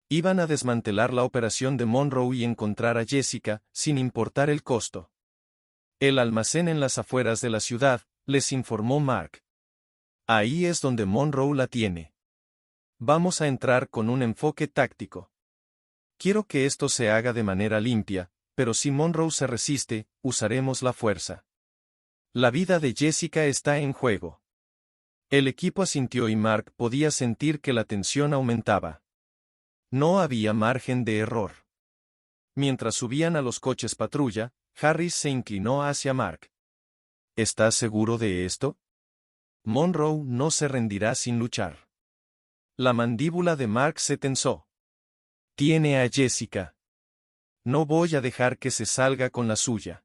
Iban a desmantelar la operación de Monroe y encontrar a Jessica, sin importar el costo. El almacén en las afueras de la ciudad, les informó Mark. Ahí es donde Monroe la tiene. Vamos a entrar con un enfoque táctico. Quiero que esto se haga de manera limpia, pero si Monroe se resiste, usaremos la fuerza. La vida de Jessica está en juego. El equipo asintió y Mark podía sentir que la tensión aumentaba. No había margen de error. Mientras subían a los coches patrulla, Harris se inclinó hacia Mark. ¿Estás seguro de esto? Monroe no se rendirá sin luchar. La mandíbula de Mark se tensó. Tiene a Jessica. No voy a dejar que se salga con la suya.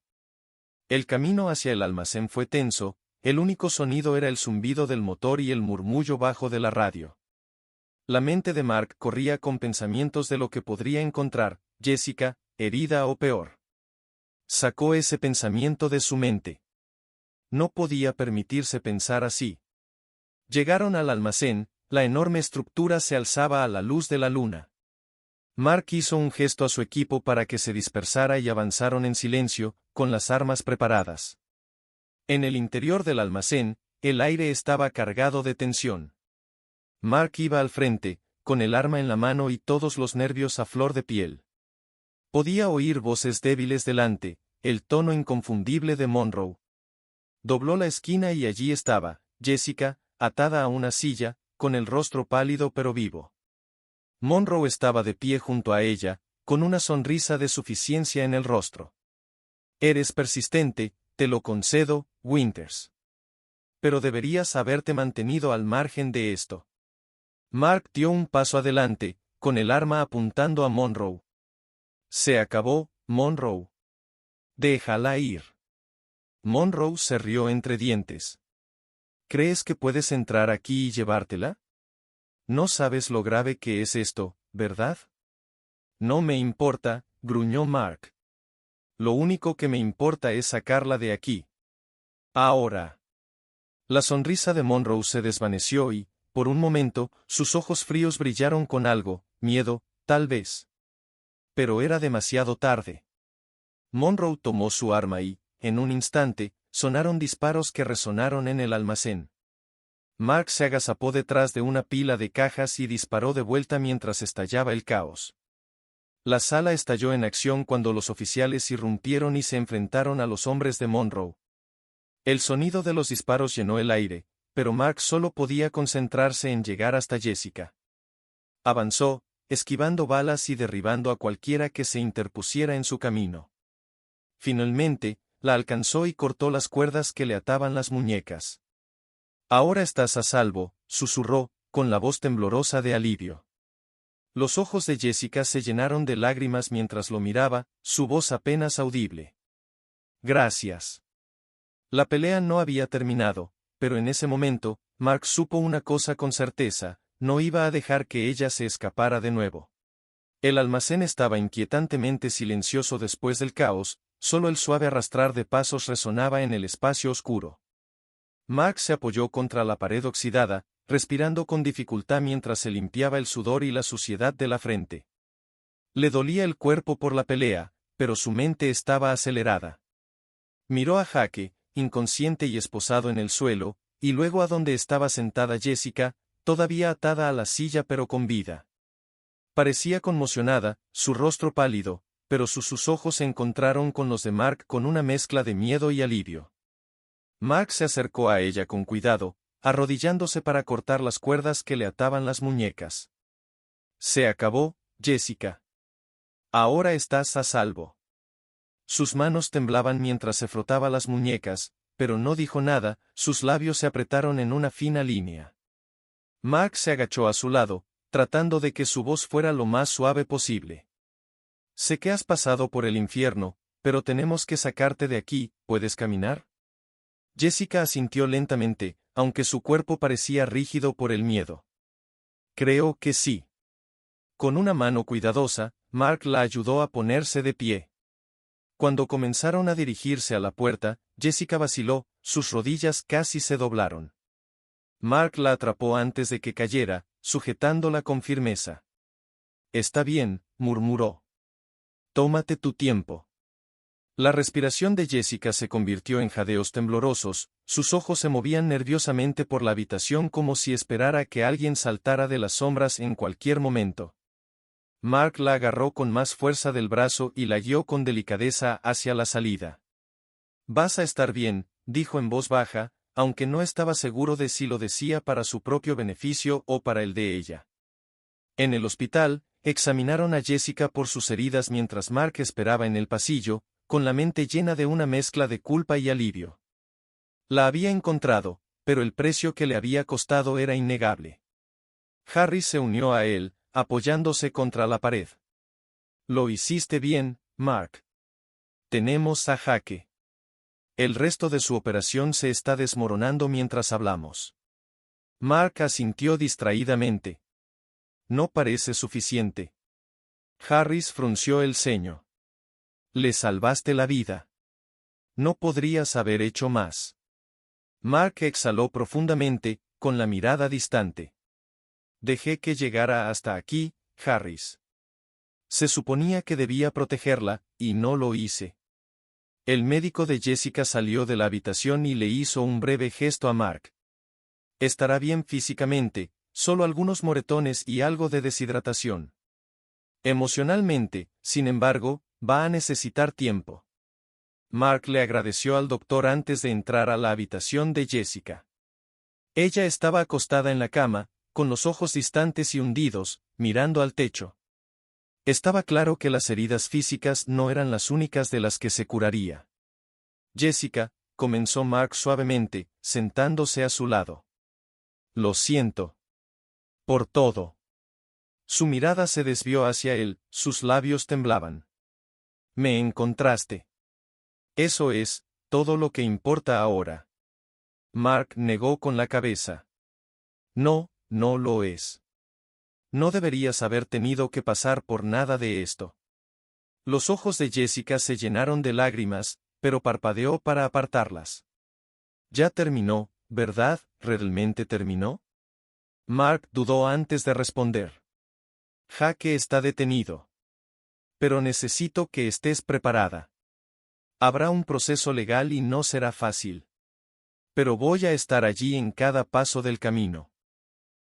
El camino hacia el almacén fue tenso, el único sonido era el zumbido del motor y el murmullo bajo de la radio. La mente de Mark corría con pensamientos de lo que podría encontrar, Jessica, herida o peor. Sacó ese pensamiento de su mente. No podía permitirse pensar así. Llegaron al almacén, la enorme estructura se alzaba a la luz de la luna. Mark hizo un gesto a su equipo para que se dispersara y avanzaron en silencio, con las armas preparadas. En el interior del almacén, el aire estaba cargado de tensión. Mark iba al frente, con el arma en la mano y todos los nervios a flor de piel. Podía oír voces débiles delante, el tono inconfundible de Monroe. Dobló la esquina y allí estaba, Jessica, atada a una silla, con el rostro pálido pero vivo. Monroe estaba de pie junto a ella, con una sonrisa de suficiencia en el rostro. Eres persistente, te lo concedo, Winters. Pero deberías haberte mantenido al margen de esto. Mark dio un paso adelante, con el arma apuntando a Monroe. Se acabó, Monroe. Déjala ir. Monroe se rió entre dientes. ¿Crees que puedes entrar aquí y llevártela? No sabes lo grave que es esto, ¿verdad? No me importa, gruñó Mark. Lo único que me importa es sacarla de aquí. Ahora. La sonrisa de Monroe se desvaneció y, por un momento, sus ojos fríos brillaron con algo, miedo, tal vez. Pero era demasiado tarde. Monroe tomó su arma y, en un instante, sonaron disparos que resonaron en el almacén. Mark se agazapó detrás de una pila de cajas y disparó de vuelta mientras estallaba el caos. La sala estalló en acción cuando los oficiales irrumpieron y se enfrentaron a los hombres de Monroe. El sonido de los disparos llenó el aire, pero Mark solo podía concentrarse en llegar hasta Jessica. Avanzó, esquivando balas y derribando a cualquiera que se interpusiera en su camino. Finalmente, la alcanzó y cortó las cuerdas que le ataban las muñecas. Ahora estás a salvo, susurró, con la voz temblorosa de alivio. Los ojos de Jessica se llenaron de lágrimas mientras lo miraba, su voz apenas audible. Gracias. La pelea no había terminado, pero en ese momento, Mark supo una cosa con certeza: no iba a dejar que ella se escapara de nuevo. El almacén estaba inquietantemente silencioso después del caos, solo el suave arrastrar de pasos resonaba en el espacio oscuro. Mark se apoyó contra la pared oxidada, respirando con dificultad mientras se limpiaba el sudor y la suciedad de la frente. Le dolía el cuerpo por la pelea, pero su mente estaba acelerada. Miró a Jake, inconsciente y esposado en el suelo, y luego a donde estaba sentada Jessica, todavía atada a la silla pero con vida. Parecía conmocionada, su rostro pálido, pero sus ojos se encontraron con los de Mark con una mezcla de miedo y alivio. Mark se acercó a ella con cuidado, arrodillándose para cortar las cuerdas que le ataban las muñecas. Se acabó, Jessica. Ahora estás a salvo. Sus manos temblaban mientras se frotaba las muñecas, pero no dijo nada, sus labios se apretaron en una fina línea. Mark se agachó a su lado, tratando de que su voz fuera lo más suave posible. Sé que has pasado por el infierno, pero tenemos que sacarte de aquí. ¿Puedes caminar? Jessica asintió lentamente, aunque su cuerpo parecía rígido por el miedo. Creo que sí. Con una mano cuidadosa, Mark la ayudó a ponerse de pie. Cuando comenzaron a dirigirse a la puerta, Jessica vaciló, sus rodillas casi se doblaron. Mark la atrapó antes de que cayera, sujetándola con firmeza. Está bien, murmuró. Tómate tu tiempo. La respiración de Jessica se convirtió en jadeos temblorosos, sus ojos se movían nerviosamente por la habitación como si esperara que alguien saltara de las sombras en cualquier momento. Mark la agarró con más fuerza del brazo y la guió con delicadeza hacia la salida. Vas a estar bien, dijo en voz baja, aunque no estaba seguro de si lo decía para su propio beneficio o para el de ella. En el hospital, examinaron a Jessica por sus heridas mientras Mark esperaba en el pasillo, con la mente llena de una mezcla de culpa y alivio. La había encontrado, pero el precio que le había costado era innegable. Harry se unió a él, apoyándose contra la pared. Lo hiciste bien, Mark. Tenemos a Jake. El resto de su operación se está desmoronando mientras hablamos. Mark asintió distraídamente. No parece suficiente. Harris frunció el ceño. Le salvaste la vida. No podrías haber hecho más. Mark exhaló profundamente, con la mirada distante. Dejé que llegara hasta aquí, Harris. Se suponía que debía protegerla, y no lo hice. El médico de Jessica salió de la habitación y le hizo un breve gesto a Mark. Estará bien físicamente, solo algunos moretones y algo de deshidratación. Emocionalmente, sin embargo, va a necesitar tiempo. Mark le agradeció al doctor antes de entrar a la habitación de Jessica. Ella estaba acostada en la cama, con los ojos distantes y hundidos, mirando al techo. Estaba claro que las heridas físicas no eran las únicas de las que se curaría. Jessica, comenzó Mark suavemente, sentándose a su lado. Lo siento. Por todo. Su mirada se desvió hacia él, sus labios temblaban. Me encontraste. Eso es, todo lo que importa ahora. Mark negó con la cabeza. No, no lo es. No deberías haber tenido que pasar por nada de esto. Los ojos de Jessica se llenaron de lágrimas, pero parpadeó para apartarlas. Ya terminó, ¿verdad? ¿Realmente terminó? Mark dudó antes de responder. Jake está detenido. Pero necesito que estés preparada. Habrá un proceso legal y no será fácil. Pero voy a estar allí en cada paso del camino.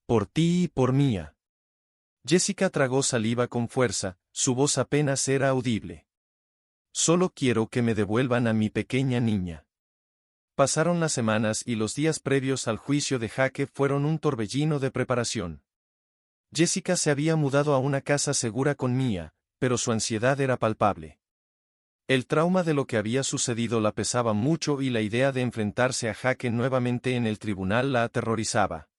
Por ti y por Mía. Jessica tragó saliva con fuerza, su voz apenas era audible. Solo quiero que me devuelvan a mi pequeña niña. Pasaron las semanas y los días previos al juicio de Jake fueron un torbellino de preparación. Jessica se había mudado a una casa segura con Mía, pero su ansiedad era palpable. El trauma de lo que había sucedido la pesaba mucho y la idea de enfrentarse a Jake nuevamente en el tribunal la aterrorizaba.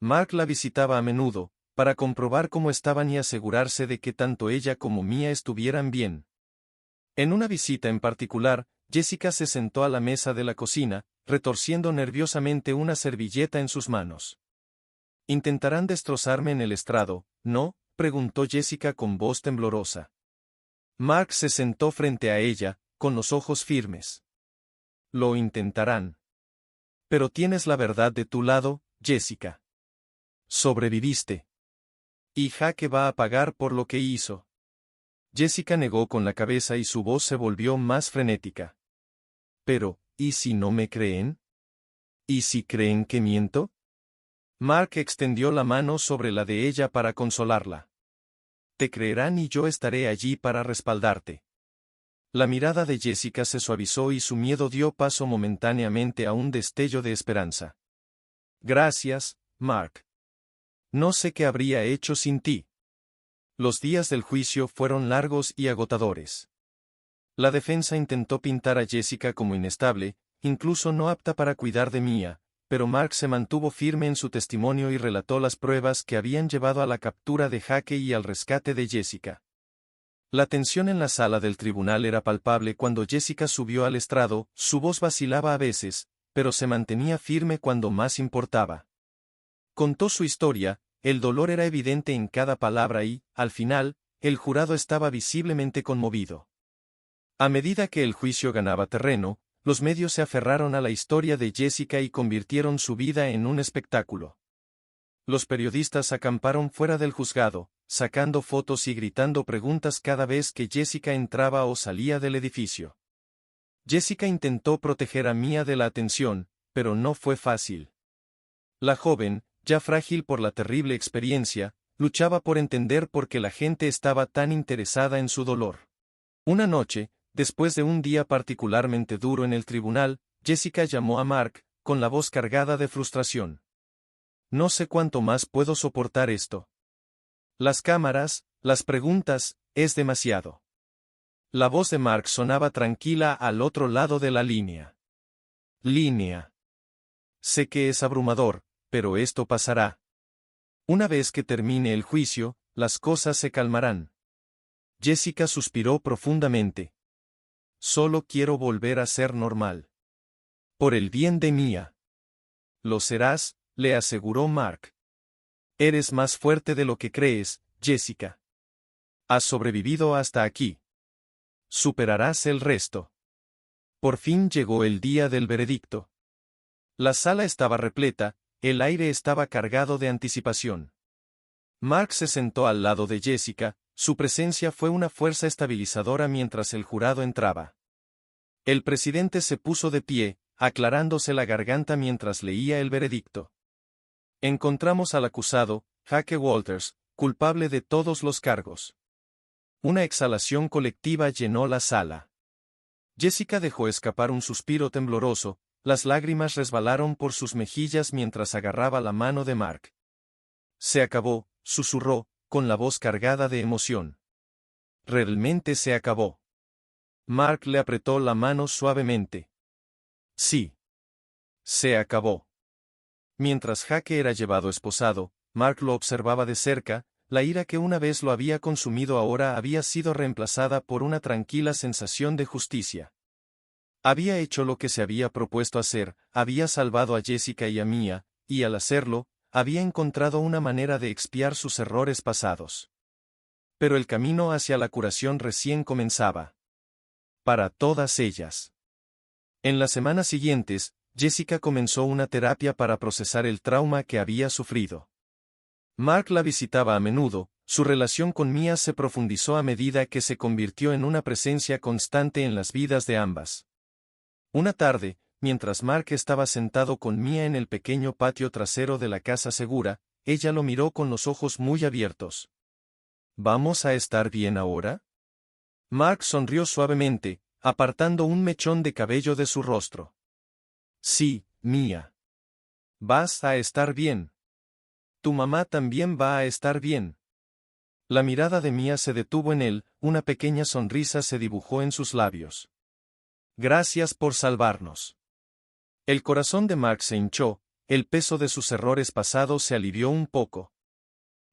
Mark la visitaba a menudo, para comprobar cómo estaban y asegurarse de que tanto ella como Mía estuvieran bien. En una visita en particular, Jessica se sentó a la mesa de la cocina, retorciendo nerviosamente una servilleta en sus manos. «¿Intentarán destrozarme en el estrado, no?», preguntó Jessica con voz temblorosa. Mark se sentó frente a ella, con los ojos firmes. «Lo intentarán. Pero tienes la verdad de tu lado, Jessica. Sobreviviste. Y Jake va a pagar por lo que hizo». Jessica negó con la cabeza y su voz se volvió más frenética. «Pero, ¿y si no me creen? ¿Y si creen que miento?». Mark extendió la mano sobre la de ella para consolarla. «Te creerán y yo estaré allí para respaldarte». La mirada de Jessica se suavizó y su miedo dio paso momentáneamente a un destello de esperanza. «Gracias, Mark. No sé qué habría hecho sin ti». Los días del juicio fueron largos y agotadores. La defensa intentó pintar a Jessica como inestable, incluso no apta para cuidar de Mia, pero Mark se mantuvo firme en su testimonio y relató las pruebas que habían llevado a la captura de Jake y al rescate de Jessica. La tensión en la sala del tribunal era palpable cuando Jessica subió al estrado, su voz vacilaba a veces, pero se mantenía firme cuando más importaba. Contó su historia, el dolor era evidente en cada palabra y, al final, el jurado estaba visiblemente conmovido. A medida que el juicio ganaba terreno, los medios se aferraron a la historia de Jessica y convirtieron su vida en un espectáculo. Los periodistas acamparon fuera del juzgado, sacando fotos y gritando preguntas cada vez que Jessica entraba o salía del edificio. Jessica intentó proteger a Mia de la atención, pero no fue fácil. La joven, ya frágil por la terrible experiencia, luchaba por entender por qué la gente estaba tan interesada en su dolor. Una noche, después de un día particularmente duro en el tribunal, Jessica llamó a Mark, con la voz cargada de frustración. «No sé cuánto más puedo soportar esto. Las cámaras, las preguntas, es demasiado». La voz de Mark sonaba tranquila al otro lado de la línea. «Línea. Sé que es abrumador, pero esto pasará. Una vez que termine el juicio, las cosas se calmarán». Jessica suspiró profundamente. «Solo quiero volver a ser normal. Por el bien de Mia». «Lo serás», le aseguró Mark. «Eres más fuerte de lo que crees, Jessica. Has sobrevivido hasta aquí. Superarás el resto». Por fin llegó el día del veredicto. La sala estaba repleta, el aire estaba cargado de anticipación. Mark se sentó al lado de Jessica, su presencia fue una fuerza estabilizadora mientras el jurado entraba. El presidente se puso de pie, aclarándose la garganta mientras leía el veredicto. «Encontramos al acusado, Jake Walters, culpable de todos los cargos». Una exhalación colectiva llenó la sala. Jessica dejó escapar un suspiro tembloroso, las lágrimas resbalaron por sus mejillas mientras agarraba la mano de Mark. «Se acabó», susurró, con la voz cargada de emoción. «Realmente se acabó». Mark le apretó la mano suavemente. «Sí. Se acabó». Mientras Jake era llevado esposado, Mark lo observaba de cerca, la ira que una vez lo había consumido ahora había sido reemplazada por una tranquila sensación de justicia. Había hecho lo que se había propuesto hacer, había salvado a Jessica y a Mia, y al hacerlo, había encontrado una manera de expiar sus errores pasados. Pero el camino hacia la curación recién comenzaba. Para todas ellas. En las semanas siguientes, Jessica comenzó una terapia para procesar el trauma que había sufrido. Mark la visitaba a menudo, su relación con Mia se profundizó a medida que se convirtió en una presencia constante en las vidas de ambas. Una tarde, mientras Mark estaba sentado con Mia en el pequeño patio trasero de la casa segura, ella lo miró con los ojos muy abiertos. «¿Vamos a estar bien ahora?». Mark sonrió suavemente, apartando un mechón de cabello de su rostro. «Sí, Mia. Vas a estar bien. Tu mamá también va a estar bien». La mirada de Mia se detuvo en él, una pequeña sonrisa se dibujó en sus labios. «Gracias por salvarnos». El corazón de Mark se hinchó, el peso de sus errores pasados se alivió un poco.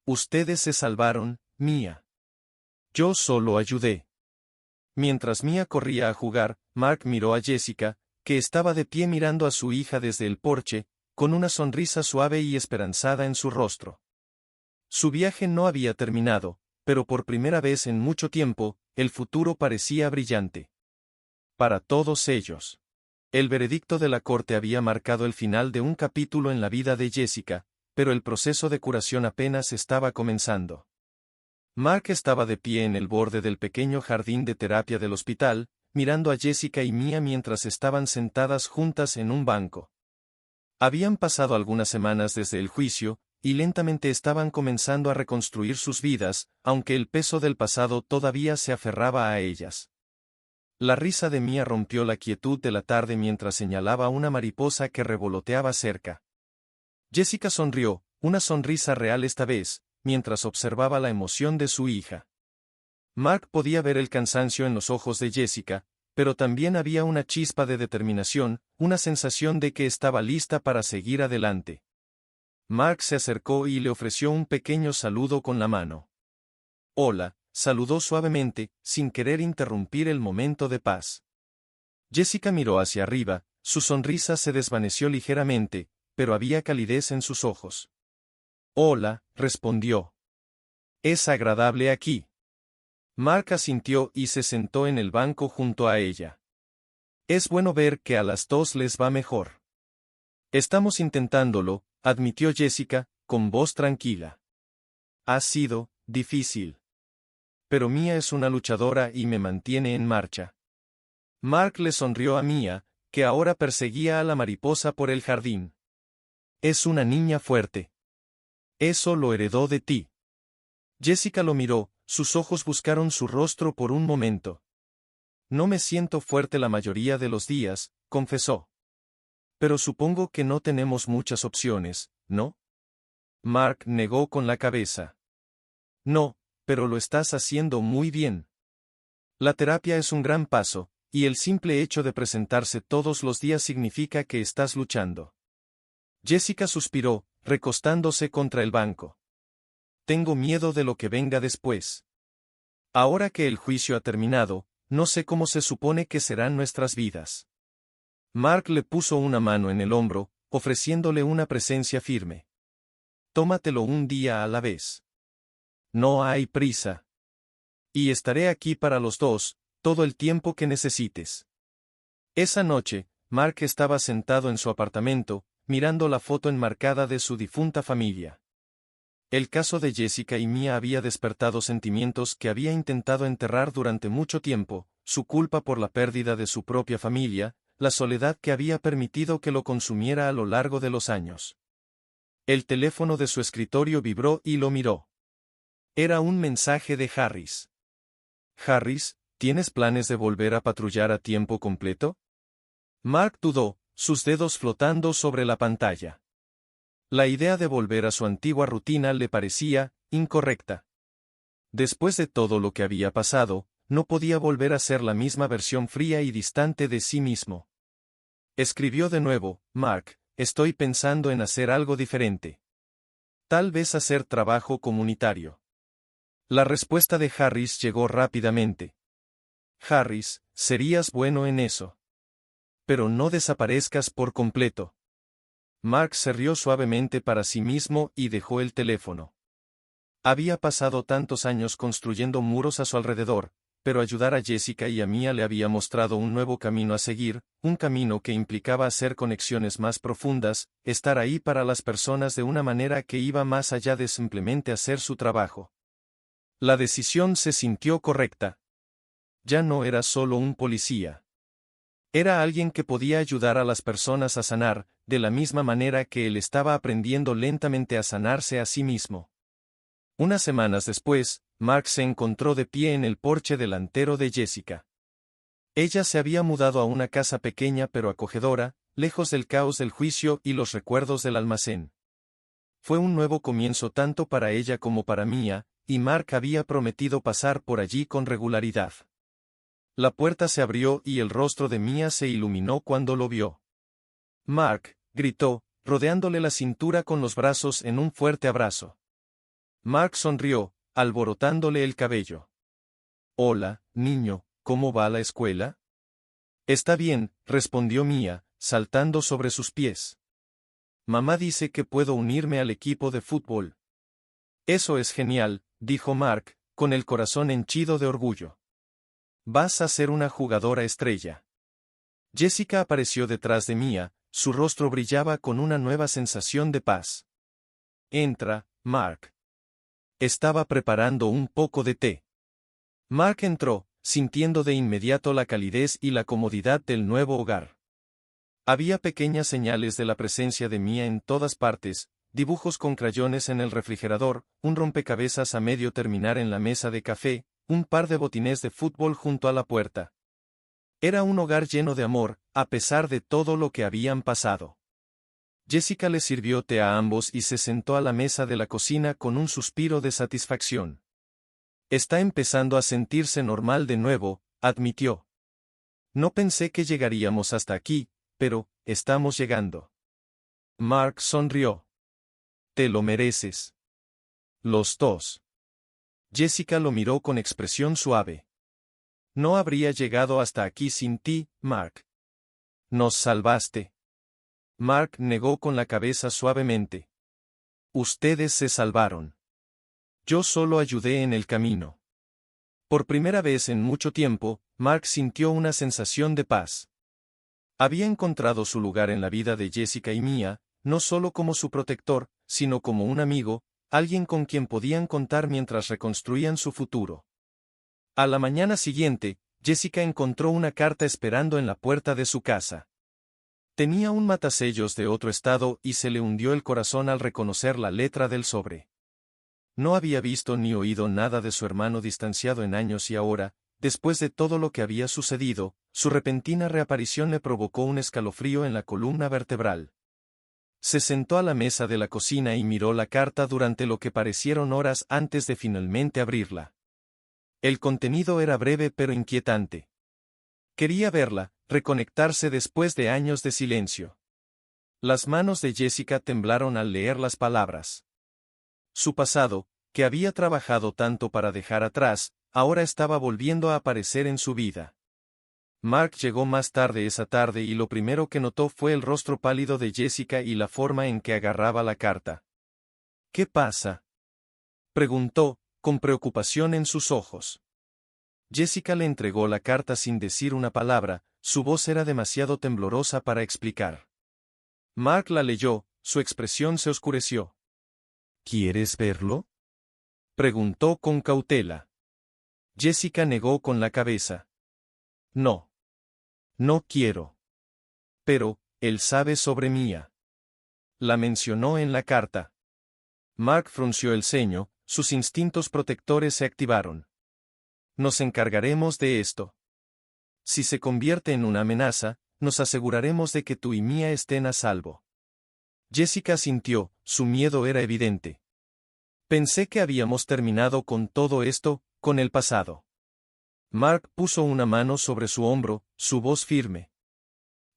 «Ustedes se salvaron, Mia. Yo solo ayudé». Mientras Mia corría a jugar, Mark miró a Jessica, que estaba de pie mirando a su hija desde el porche, con una sonrisa suave y esperanzada en su rostro. Su viaje no había terminado, pero por primera vez en mucho tiempo, el futuro parecía brillante. Para todos ellos. El veredicto de la corte había marcado el final de un capítulo en la vida de Jessica, pero el proceso de curación apenas estaba comenzando. Mark estaba de pie en el borde del pequeño jardín de terapia del hospital, mirando a Jessica y Mia mientras estaban sentadas juntas en un banco. Habían pasado algunas semanas desde el juicio, y lentamente estaban comenzando a reconstruir sus vidas, aunque el peso del pasado todavía se aferraba a ellas. La risa de Mia rompió la quietud de la tarde mientras señalaba una mariposa que revoloteaba cerca. Jessica sonrió, una sonrisa real esta vez, mientras observaba la emoción de su hija. Mark podía ver el cansancio en los ojos de Jessica, pero también había una chispa de determinación, una sensación de que estaba lista para seguir adelante. Mark se acercó y le ofreció un pequeño saludo con la mano. Hola, saludó suavemente, sin querer interrumpir el momento de paz. Jessica miró hacia arriba, su sonrisa se desvaneció ligeramente, pero había calidez en sus ojos. Hola, respondió. Es agradable aquí. Mark asintió y se sentó en el banco junto a ella. Es bueno ver que a las dos les va mejor. Estamos intentándolo, admitió Jessica, con voz tranquila. Ha sido difícil. Pero Mia es una luchadora y me mantiene en marcha. Mark le sonrió a Mia, que ahora perseguía a la mariposa por el jardín. Es una niña fuerte. Eso lo heredó de ti. Jessica lo miró, sus ojos buscaron su rostro por un momento. No me siento fuerte la mayoría de los días, confesó. Pero supongo que no tenemos muchas opciones, ¿no? Mark negó con la cabeza. No, pero lo estás haciendo muy bien. La terapia es un gran paso, y el simple hecho de presentarse todos los días significa que estás luchando. Jessica suspiró, recostándose contra el banco. Tengo miedo de lo que venga después. Ahora que el juicio ha terminado, no sé cómo se supone que serán nuestras vidas. Mark le puso una mano en el hombro, ofreciéndole una presencia firme. Tómatelo un día a la vez. No hay prisa. Y estaré aquí para los dos, todo el tiempo que necesites. Esa noche, Mark estaba sentado en su apartamento, mirando la foto enmarcada de su difunta familia. El caso de Jessica y Mia había despertado sentimientos que había intentado enterrar durante mucho tiempo, su culpa por la pérdida de su propia familia, la soledad que había permitido que lo consumiera a lo largo de los años. El teléfono de su escritorio vibró y lo miró. Era un mensaje de Harris. Harris, ¿tienes planes de volver a patrullar a tiempo completo? Mark dudó, sus dedos flotando sobre la pantalla. La idea de volver a su antigua rutina le parecía incorrecta. Después de todo lo que había pasado, no podía volver a ser la misma versión fría y distante de sí mismo. Escribió de nuevo, Mark, estoy pensando en hacer algo diferente. Tal vez hacer trabajo comunitario. La respuesta de Harris llegó rápidamente. Harris, serías bueno en eso. Pero no desaparezcas por completo. Mark se rió suavemente para sí mismo y dejó el teléfono. Había pasado tantos años construyendo muros a su alrededor, pero ayudar a Jessica y a Mia le había mostrado un nuevo camino a seguir, un camino que implicaba hacer conexiones más profundas, estar ahí para las personas de una manera que iba más allá de simplemente hacer su trabajo. La decisión se sintió correcta. Ya no era solo un policía. Era alguien que podía ayudar a las personas a sanar, de la misma manera que él estaba aprendiendo lentamente a sanarse a sí mismo. Unas semanas después, Mark se encontró de pie en el porche delantero de Jessica. Ella se había mudado a una casa pequeña pero acogedora, lejos del caos del juicio y los recuerdos del almacén. Fue un nuevo comienzo tanto para ella como para Mia, y Mark había prometido pasar por allí con regularidad. La puerta se abrió y el rostro de Mia se iluminó cuando lo vio. Mark, gritó, rodeándole la cintura con los brazos en un fuerte abrazo. Mark sonrió, alborotándole el cabello. Hola, niño, ¿cómo va la escuela? Está bien, respondió Mia, saltando sobre sus pies. Mamá dice que puedo unirme al equipo de fútbol. Eso es genial, dijo Mark, con el corazón henchido de orgullo. Vas a ser una jugadora estrella. Jessica apareció detrás de Mia, su rostro brillaba con una nueva sensación de paz. Entra, Mark. Estaba preparando un poco de té. Mark entró, sintiendo de inmediato la calidez y la comodidad del nuevo hogar. Había pequeñas señales de la presencia de Mia en todas partes, dibujos con crayones en el refrigerador, un rompecabezas a medio terminar en la mesa de café, un par de botines de fútbol junto a la puerta. Era un hogar lleno de amor, a pesar de todo lo que habían pasado. Jessica le sirvió té a ambos y se sentó a la mesa de la cocina con un suspiro de satisfacción. Está empezando a sentirse normal de nuevo, admitió. No pensé que llegaríamos hasta aquí, pero, estamos llegando. Mark sonrió. Te lo mereces. Los dos. Jessica lo miró con expresión suave. No habría llegado hasta aquí sin ti, Mark. Nos salvaste. Mark negó con la cabeza suavemente. Ustedes se salvaron. Yo solo ayudé en el camino. Por primera vez en mucho tiempo, Mark sintió una sensación de paz. Había encontrado su lugar en la vida de Jessica y Mia, no solo como su protector, sino como un amigo, alguien con quien podían contar mientras reconstruían su futuro. A la mañana siguiente, Jessica encontró una carta esperando en la puerta de su casa. Tenía un matasellos de otro estado y se le hundió el corazón al reconocer la letra del sobre. No había visto ni oído nada de su hermano distanciado en años y ahora, después de todo lo que había sucedido, su repentina reaparición le provocó un escalofrío en la columna vertebral. Se sentó a la mesa de la cocina y miró la carta durante lo que parecieron horas antes de finalmente abrirla. El contenido era breve pero inquietante. Quería verla, reconectarse después de años de silencio. Las manos de Jessica temblaron al leer las palabras. Su pasado, que había trabajado tanto para dejar atrás, ahora estaba volviendo a aparecer en su vida. Mark llegó más tarde esa tarde y lo primero que notó fue el rostro pálido de Jessica y la forma en que agarraba la carta. ¿Qué pasa?, preguntó, con preocupación en sus ojos. Jessica le entregó la carta sin decir una palabra, su voz era demasiado temblorosa para explicar. Mark la leyó, su expresión se oscureció. ¿Quieres verlo?, preguntó con cautela. Jessica negó con la cabeza. No. No quiero. Pero, él sabe sobre Mia. La mencionó en la carta. Mark frunció el ceño, sus instintos protectores se activaron. Nos encargaremos de esto. Si se convierte en una amenaza, nos aseguraremos de que tú y Mia estén a salvo. Jessica sintió, su miedo era evidente. Pensé que habíamos terminado con todo esto, con el pasado. Mark puso una mano sobre su hombro, su voz firme.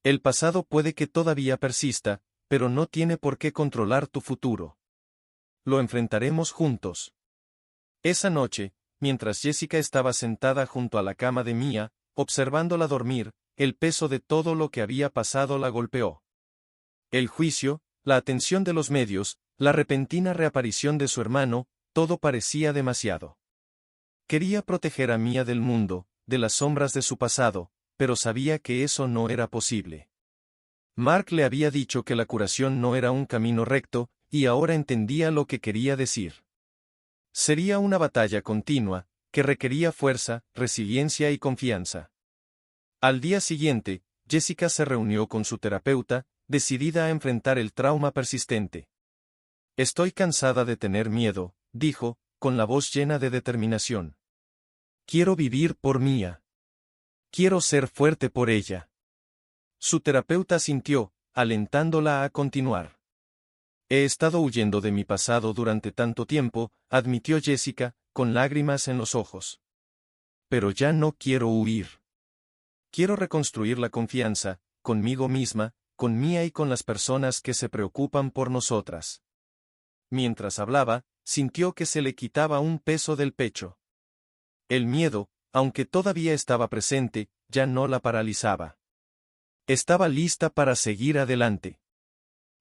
El pasado puede que todavía persista, pero no tiene por qué controlar tu futuro. Lo enfrentaremos juntos. Esa noche, mientras Jessica estaba sentada junto a la cama de Mia, observándola dormir, el peso de todo lo que había pasado la golpeó. El juicio, la atención de los medios, la repentina reaparición de su hermano, todo parecía demasiado. Quería proteger a Mia del mundo, de las sombras de su pasado, pero sabía que eso no era posible. Mark le había dicho que la curación no era un camino recto, y ahora entendía lo que quería decir. Sería una batalla continua, que requería fuerza, resiliencia y confianza. Al día siguiente, Jessica se reunió con su terapeuta, decidida a enfrentar el trauma persistente. Estoy cansada de tener miedo, dijo, con la voz llena de determinación. Quiero vivir por Mia. Quiero ser fuerte por ella. Su terapeuta asintió, alentándola a continuar. He estado huyendo de mi pasado durante tanto tiempo, admitió Jessica, con lágrimas en los ojos. Pero ya no quiero huir. Quiero reconstruir la confianza, conmigo misma, con Mia y con las personas que se preocupan por nosotras. Mientras hablaba, sintió que se le quitaba un peso del pecho. El miedo, Aunque todavía estaba presente, ya no la paralizaba. Estaba lista para seguir adelante.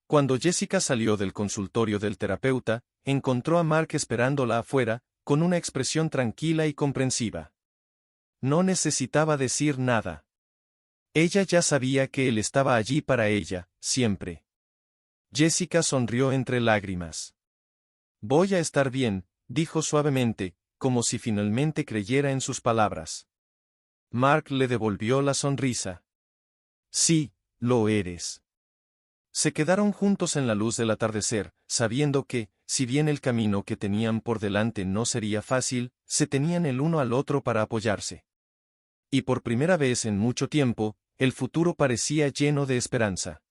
Cuando Jessica salió del consultorio del terapeuta, encontró a Mark esperándola afuera, con una expresión tranquila y comprensiva. No necesitaba decir nada. Ella ya sabía que él estaba allí para ella, siempre. Jessica sonrió entre lágrimas. Voy a estar bien, dijo suavemente, como si finalmente creyera en sus palabras. Mark le devolvió la sonrisa. Sí, lo eres. Se quedaron juntos en la luz del atardecer, sabiendo que, si bien el camino que tenían por delante no sería fácil, se tenían el uno al otro para apoyarse. Y por primera vez en mucho tiempo, el futuro parecía lleno de esperanza.